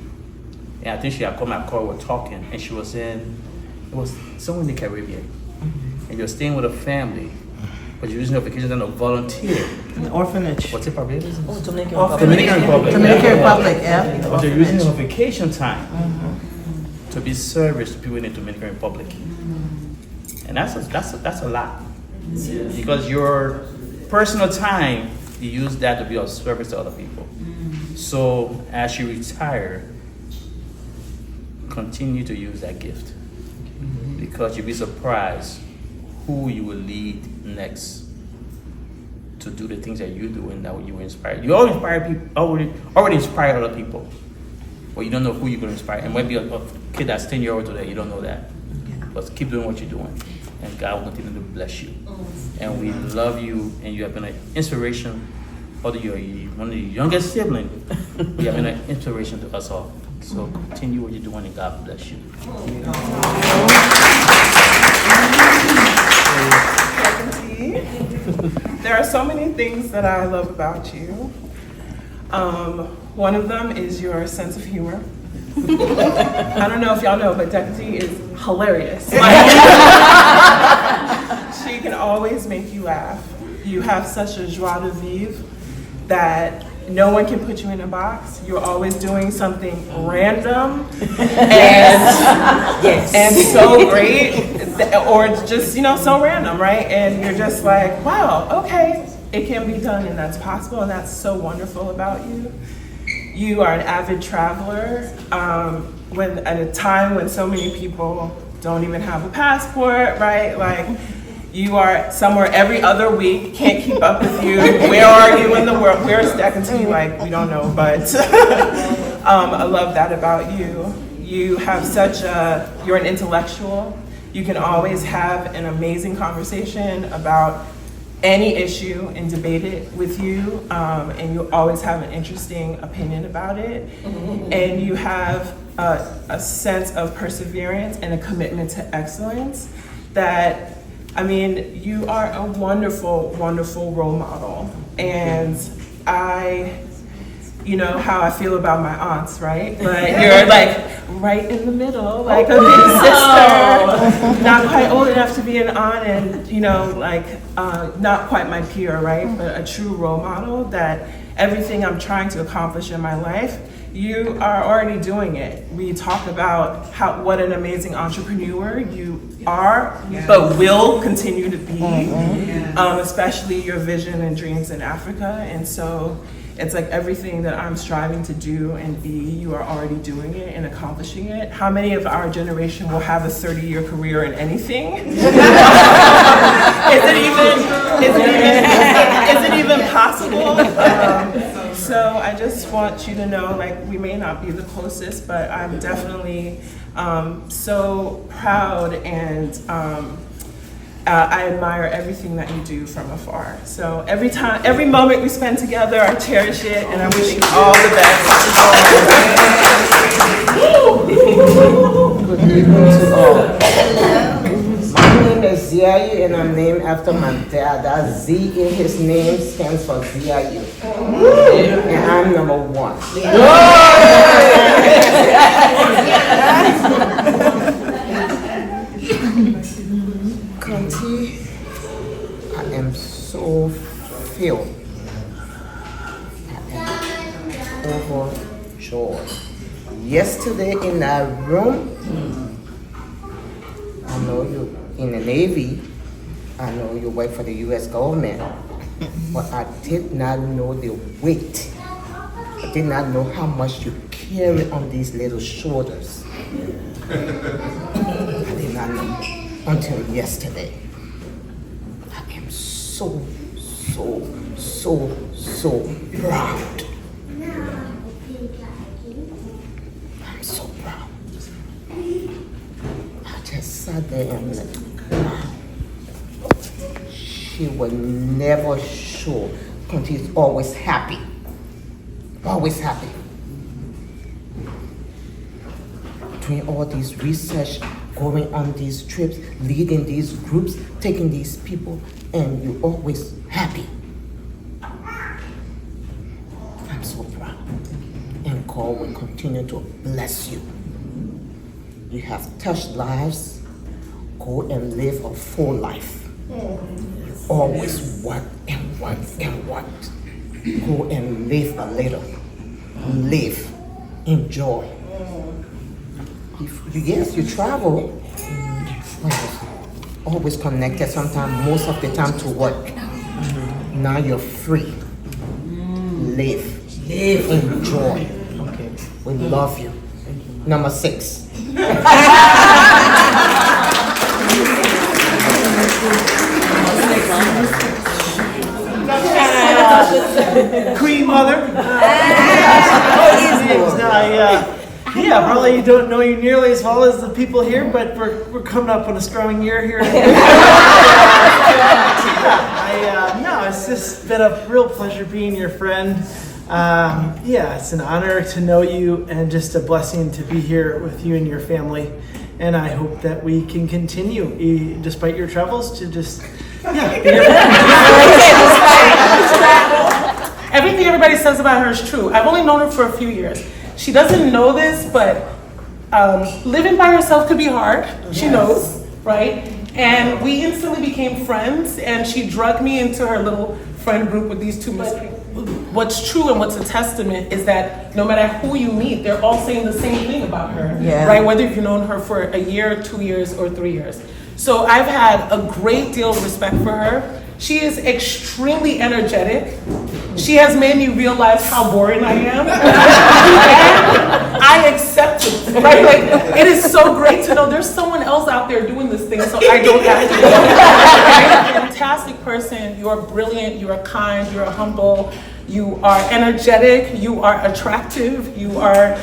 And I think she had called my car, we're talking, and she was it was somewhere in the Caribbean. And you're staying with a family, but you're using your vacation as a volunteer.
An orphanage.
What's it, Barbados?
Oh, Dominican
Republic.
Dominican Republic, yeah.
But you're using your vacation time to be service to people in the Dominican Republic. And that's a lot. Because your personal time, you use that to be of service to other people. So as you retire, continue to use that gift. Because you'll be surprised who you will lead next to do the things that you do and that you inspire. You already inspire people, already inspire other people, but you don't know who you're going to inspire. And maybe a kid that's 10 years old today, you don't know that. But keep doing what you're doing, and God will continue to bless you. And we love you, and you have been an inspiration. Although you're one of the youngest siblings, you have been an inspiration to us all. So continue what you're doing, and God bless you.
There are so many things that I love about you. One of them is your sense of humor. I don't know if y'all know, but Nehkonti is hilarious. She can always make you laugh. You have such a joie de vivre that no one can put you in a box. You're always doing something random and so great, or just, so random, right? And you're just like, wow, okay, it can be done and that's possible, and that's so wonderful about you. You are an avid traveler, at a time when so many people don't even have a passport, right? Like, you are somewhere every other week, can't keep up with you. Where are you in the world? Where's Nehkonti? Like, we don't know, but I love that about you. You have you're an intellectual. You can always have an amazing conversation about any issue and debate it with you, and you always have an interesting opinion about it. And you have a sense of perseverance and a commitment to excellence that, you are a wonderful, wonderful role model. And you know how I feel about my aunts, right? But you're like right in the middle, like a big sister, not quite old enough to be an aunt, and not quite my peer, right? But a true role model that everything I'm trying to accomplish in my life, you are already doing it. We talk about what an amazing entrepreneur you are, but will continue to be, especially your vision and dreams in Africa. And so it's like everything that I'm striving to do and be, you are already doing it and accomplishing it. How many of our generation will have a 30-year career in anything? Is it even possible? So I just want you to know, we may not be the closest, but I'm definitely so proud, and I admire everything that you do from afar. So every moment we spend together, I cherish it, and I wish you all the best.
Good evening to all. My name is Ziayu, and I'm named after my dad. That Z in his name stands for Ziayu. And I'm number 1. Nehkonti, I am so filled. I am overjoyed. Yesterday in that room, I know you in the Navy, I know you work for the U.S. government, but I did not know the weight. I did not know how much you carry on these little shoulders. I did not know until yesterday. I am so proud. I'm so proud. I just sat there and like, wow. She will never show. She's always happy. Always happy. Doing all these research, going on these trips, leading these groups, taking these people, and you're always happy. continue to bless you. You have touched lives. Go and live a full life. You always want and want and want. Go and live a little. Live. Enjoy. Yes, you travel. Always connected, sometimes, most of the time, to work. Now you're free. Live. Enjoy. Okay. We love you. Number 6.
Queen Mother. Yeah, probably don't know you nearly as well as the people here, but we're coming up on a strong year here. No, it's just been a real pleasure being your friend. It's an honor to know you and just a blessing to be here with you and your family. And I hope that we can continue, despite your travels, to just,
Everything everybody says about her is true. I've only known her for a few years. She doesn't know this, but living by herself could be hard. She knows, right? And we instantly became friends, and she drugged me into her little friend group with these two Miss people. What's true and what's a testament is that no matter who you meet, they're all saying the same thing about her, right? Whether you've known her for a year, 2 years, or 3 years. So I've had a great deal of respect for her. She is extremely energetic. She has made me realize how boring I am. And I accept it, right? Like, it is so great to know there's someone else out there doing this thing, so I don't have to do it. You're a fantastic person. You are brilliant. You are kind. You are humble. You are energetic. You are attractive. You are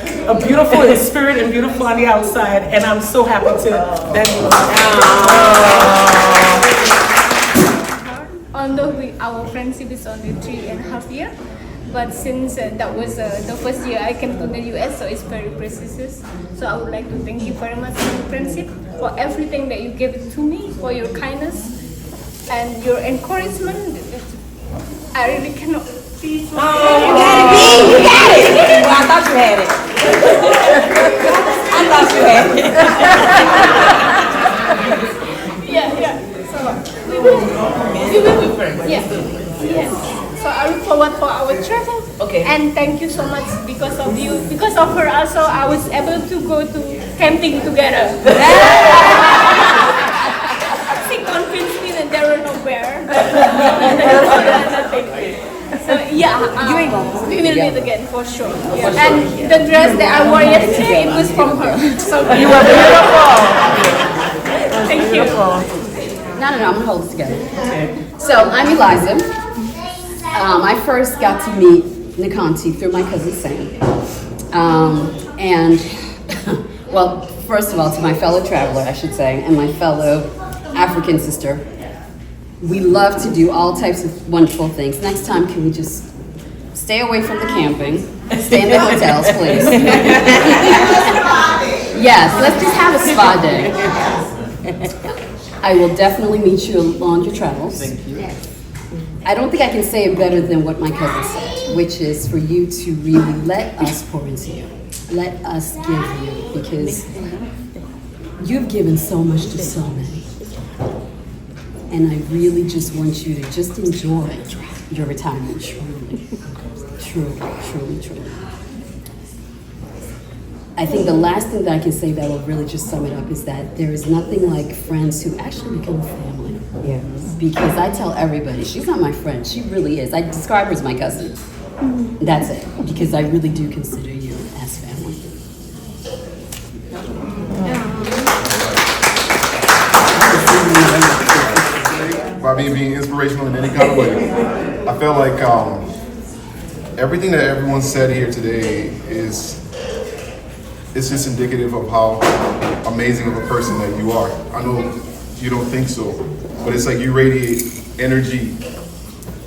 beautiful in spirit and beautiful on the outside. And I'm so happy to that you
Although our friendship is only 3.5 years, but since that was the first year I came to the US, so it's very precious. So I would like to thank you very much for your friendship, for everything that you gave to me, for your kindness and your encouragement. I really cannot see.
You got it! Well, I thought you had it. I thought you had it.
Yeah. We will be friends. Yeah. So I look forward for our travel.
Okay.
And thank you so much because of you. Because of her also, I was able to go to camping together. She convinced me that there were no bears. So we will meet again for sure. And the dress that I wore yesterday, it was from her. So
You are beautiful.
Thank you.
No, I'm gonna hold it together. So I'm Eliza. I first got to meet Nehkonti through my cousin Sam. And well, first of all, to my fellow traveler, I should say, and my fellow African sister, we love to do all types of wonderful things. Next time, can we just stay away from the camping, stay in the hotels, please? Yes, let's just have a spa day. I will definitely meet you along your travels. Thank you. I don't think I can say it better than what my cousin said, which is for you to really let us pour into you. Let us give you, because you've given so much to so many. And I really just want you to just enjoy your retirement, truly. I think the last thing that I can say that will really just sum it up is that there is nothing like friends who actually become family.
Yeah.
Because I tell everybody, she's not my friend, she really is. I describe her as my cousin. That's it, because I really do consider you as family.
By me being inspirational in any kind of way, I felt like everything that everyone said here today it's just indicative of how amazing of a person that you are. I know you don't think so, but it's like you radiate energy,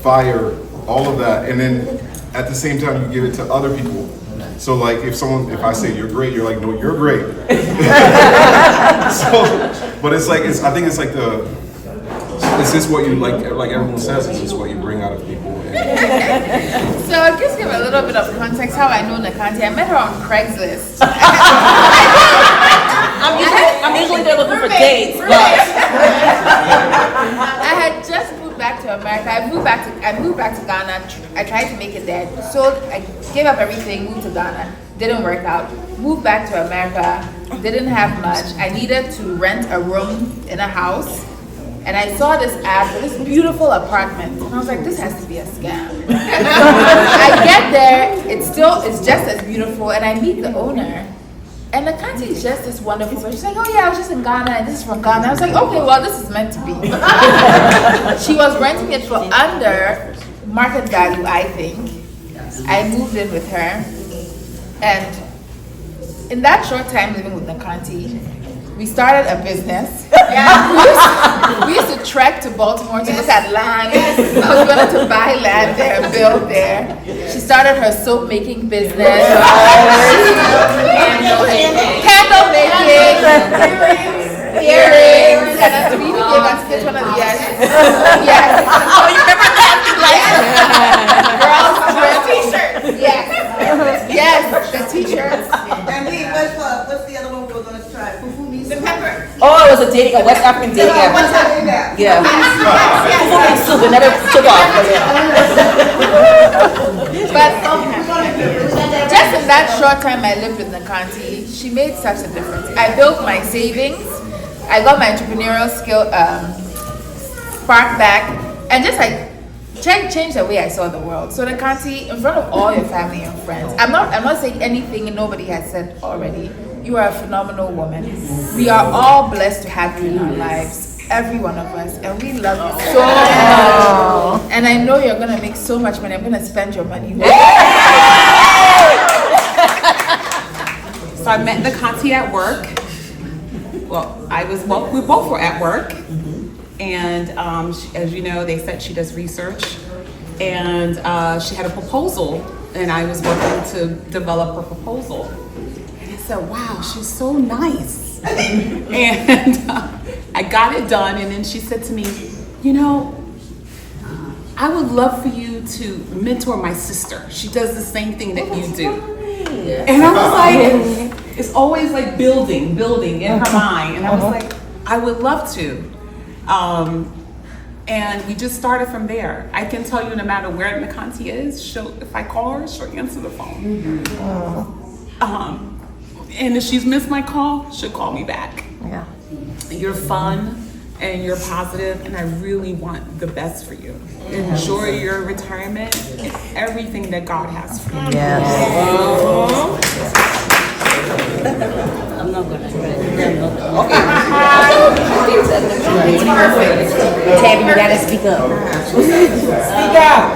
fire, all of that, and then at the same time you give it to other people. So like if I say you're great, you're like, no, you're great. But it's just what you like everyone says, it's just what you bring out of people.
So just give a little bit of context how I know Nehkonti. I met her on Craigslist.
I'm usually there looking for dates, but
I had just moved back to America. I moved back to Ghana. I tried to make it there. So I gave up everything, moved to Ghana. Didn't work out. Moved back to America. Didn't have much. I needed to rent a room in a house. And I saw this ad for this beautiful apartment. And I was like, this has to be a scam. I get there, it's just as beautiful, and I meet the owner. And Nehkonti is just this wonderful person. She's like, oh yeah, I was just in Ghana, and this is from Ghana. I was like, okay, well, this is meant to be. She was renting it for under market value, I think. I moved in with her. And in that short time living with Nehkonti, we started a business. We used to trek to Baltimore to look at land because we wanted to buy land there and build there. She started her soap making business. Candle making. Earrings. And we gave us this one of the yes. Oh, you remember that? Girls dress t-shirts. Yes. Yes, the t-shirts.
And what's the other one we were going to try?
The pepper.
oh, it was a dating, a West African dating app. Yeah.
Yes.
So they never took off.
But just in that short time I lived with Nehkonti, she made such a difference. I built my savings. I got my entrepreneurial skill spark back, and just like changed the way I saw the world. So Nehkonti, in front of all your family and friends, I'm not saying anything nobody has said already. You are a phenomenal woman. We are all blessed to have you in our lives, every one of us, and we love you so much. And I know you're gonna make so much money. I'm gonna spend your money.
So I met Nehkonti at work. We both were at work. And as you know, they said she does research. And she had a proposal, and I was working to develop her proposal. And I said, wow, she's so nice. And I got it done, and then she said to me, you know, I would love for you to mentor my sister. She does the same thing that you do. And I was like, it's always like building in her mind. And I was like, I would love to. And we just started from there. I can tell you no matter where Nehkonti is, if I call her, she'll answer the phone. And if she's missed my call, she'll call me back.
Yeah.
You're fun and you're positive, and I really want the best for you. Enjoy your retirement and everything that God has for you.
Yes.
I'm not gonna try.
Tabby, you gotta speak up.
Speak
up.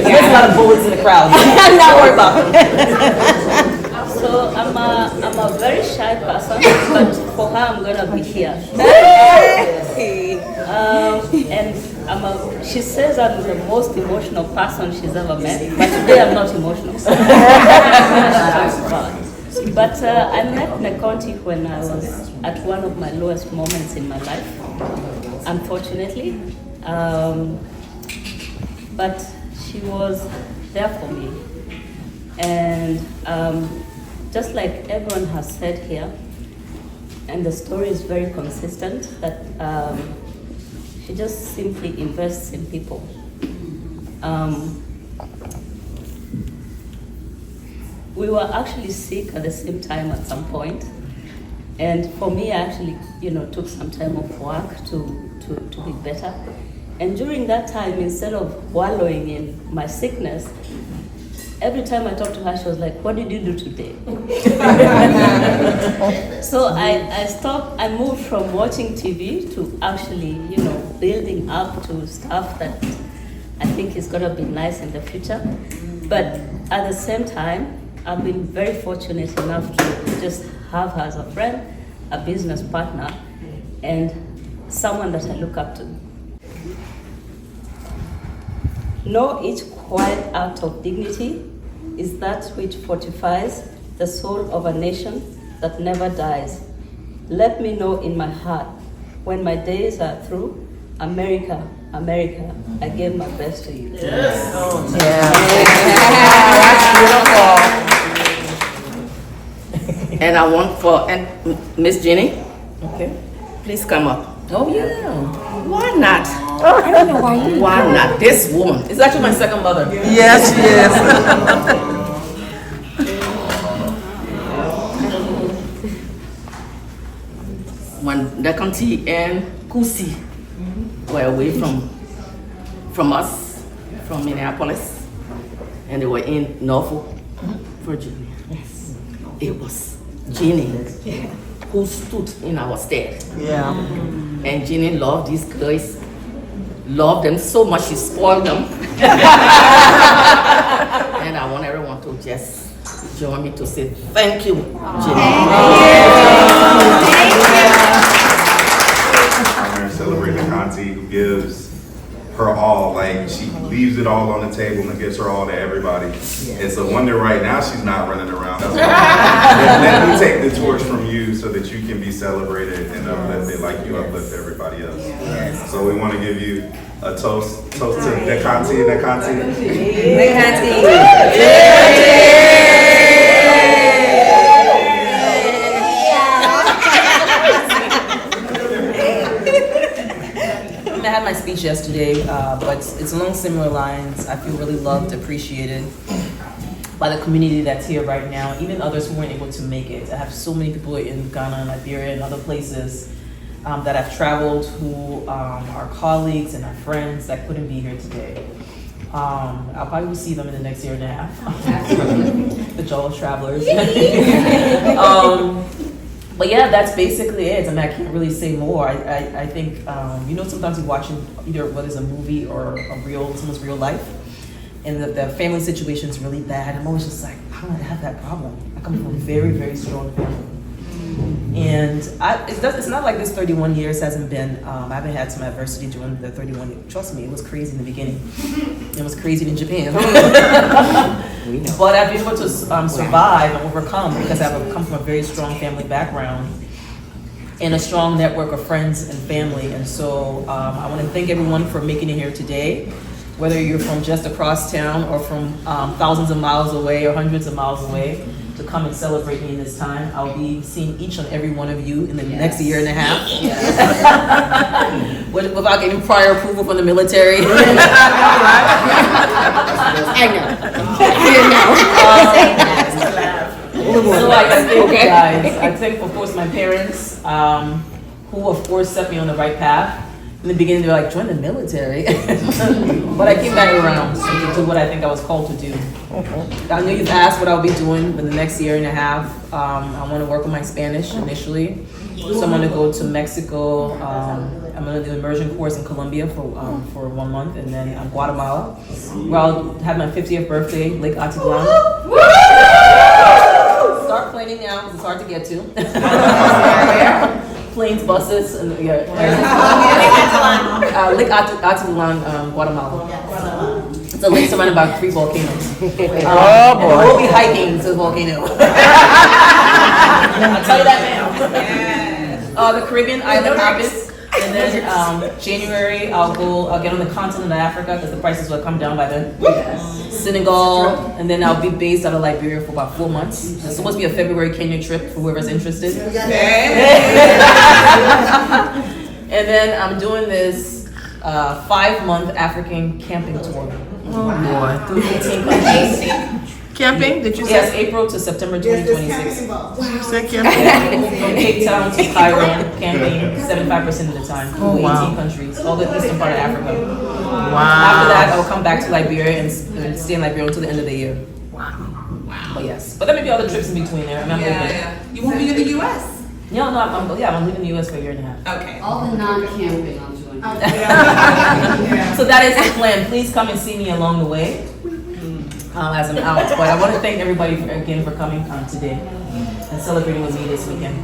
There's a lot of bullets in the crowd. Not worried about it.
So I'm a very shy person, but for her I'm gonna be here. And she says I'm the most emotional person she's ever met, but today I'm not emotional. But I met Nehkonti when I was at one of my lowest moments in my life, unfortunately. But she was there for me. And just like everyone has said here, and the story is very consistent, that she just simply invests in people. We were actually sick at the same time at some point, and for me, I actually, took some time off work to be better. And during that time, instead of wallowing in my sickness, every time I talked to her, she was like, "What did you do today?" So I moved from watching TV to actually, building up to stuff that I think is gonna be nice in the future. But at the same time, I've been very fortunate enough to just have her as a friend, a business partner, and someone that I look up to. Know each quiet act of dignity is that which fortifies the soul of a nation that never dies. Let me know in my heart, when my days are through,
America, America, I gave my best to you.
Yes. Oh, that's beautiful. And I want for Miss Jenny. Okay. Please come up. Oh yeah. Why not? I don't know why. Why not? This woman is actually my second mother.
Yes, she is.
When Nehkonti and Kusi were away from us, from Minneapolis, and they were in Norfolk, Virginia. Yes. It was Jenny who stood in our stead.
Yeah.
And Jenny loved these girls, loved them so much she spoiled them. And I want everyone to just join me to say thank you, Jenny.
Honor celebrating Nehkonti, who gives her all. Like, she leaves it all on the table and gives her all to everybody. It's a wonder right now she's not running around. That's let me take the torch from you so that you can be celebrated and uplifted like you uplift everybody else. So we want to give you a toast to Nehkonti.
I had my speech yesterday, but it's along similar lines. I feel really loved, appreciated by the community that's here right now, even others who weren't able to make it. I have so many people in Ghana, Liberia, and other places that have traveled who are colleagues and are friends that couldn't be here today. I'll probably see them in the next year and a half. The Joel travelers. But yeah, that's basically it. I mean, I can't really say more. I think, sometimes you watch either what is a movie or someone's real life, and the family situation is really bad. I'm always just like, I don't have that problem. I come from a very, very strong family. And it's not like this 31 years hasn't been, I haven't had some adversity during the 31 years. Trust me, it was crazy in the beginning. It was crazy in Japan. But I've been able to survive and overcome because I've come from a very strong family background and a strong network of friends and family. And so I want to thank everyone for making it here today, whether you're from just across town or from thousands of miles away or hundreds of miles away, to come and celebrate me in this time. I'll be seeing each and every one of you in the next year and a half. Without getting prior approval from the military. I know. So I thank you guys. I thank, of course, my parents, who, of course, set me on the right path. In the beginning, they were like, join the military. But I came back around to do what I think I was called to do. I know you've asked what I'll be doing for the next year and a half. I want to work on my Spanish initially. So I'm going to go to Mexico. I'm going to do an immersion course in Colombia for 1 month. And then Guatemala, where I'll have my 50th birthday, Lake Atitlan. Start planning now because it's hard to get to. Planes, buses, and Lake Atitlan, Guatemala. It's a lake surrounded by 3 volcanoes.
Oh boy!
We'll be hiking to the volcano. I'll tell you that now. The Caribbean island hopping. And then January, I'll get on the continent of Africa because the prices will come down by then. Senegal, and then I'll be based out of Liberia for about 4 months. It's supposed to be a February Kenya trip for whoever's interested. And then I'm doing this 5-month African camping tour.
Oh boy!
Through 18 countries.
Camping? Did you say?
Yes, April to September 2026.
You said camping?
From Cape Town to Cairo, camping 75% of the time.
Oh, wow.
18 countries, all the eastern part of Africa.
Wow.
After that, I'll come back to Liberia and stay in Liberia until the end of the year.
Wow.
But yes, but there may be other trips in between there. I mean,
You won't be in the U.S.?
No, I'm leaving the U.S. for a year and a half.
Okay.
All the non-camping, I'll join.
So that is the plan. Please come and see me along the way as I'm out. But I want to thank everybody again for coming today and celebrating with me this weekend.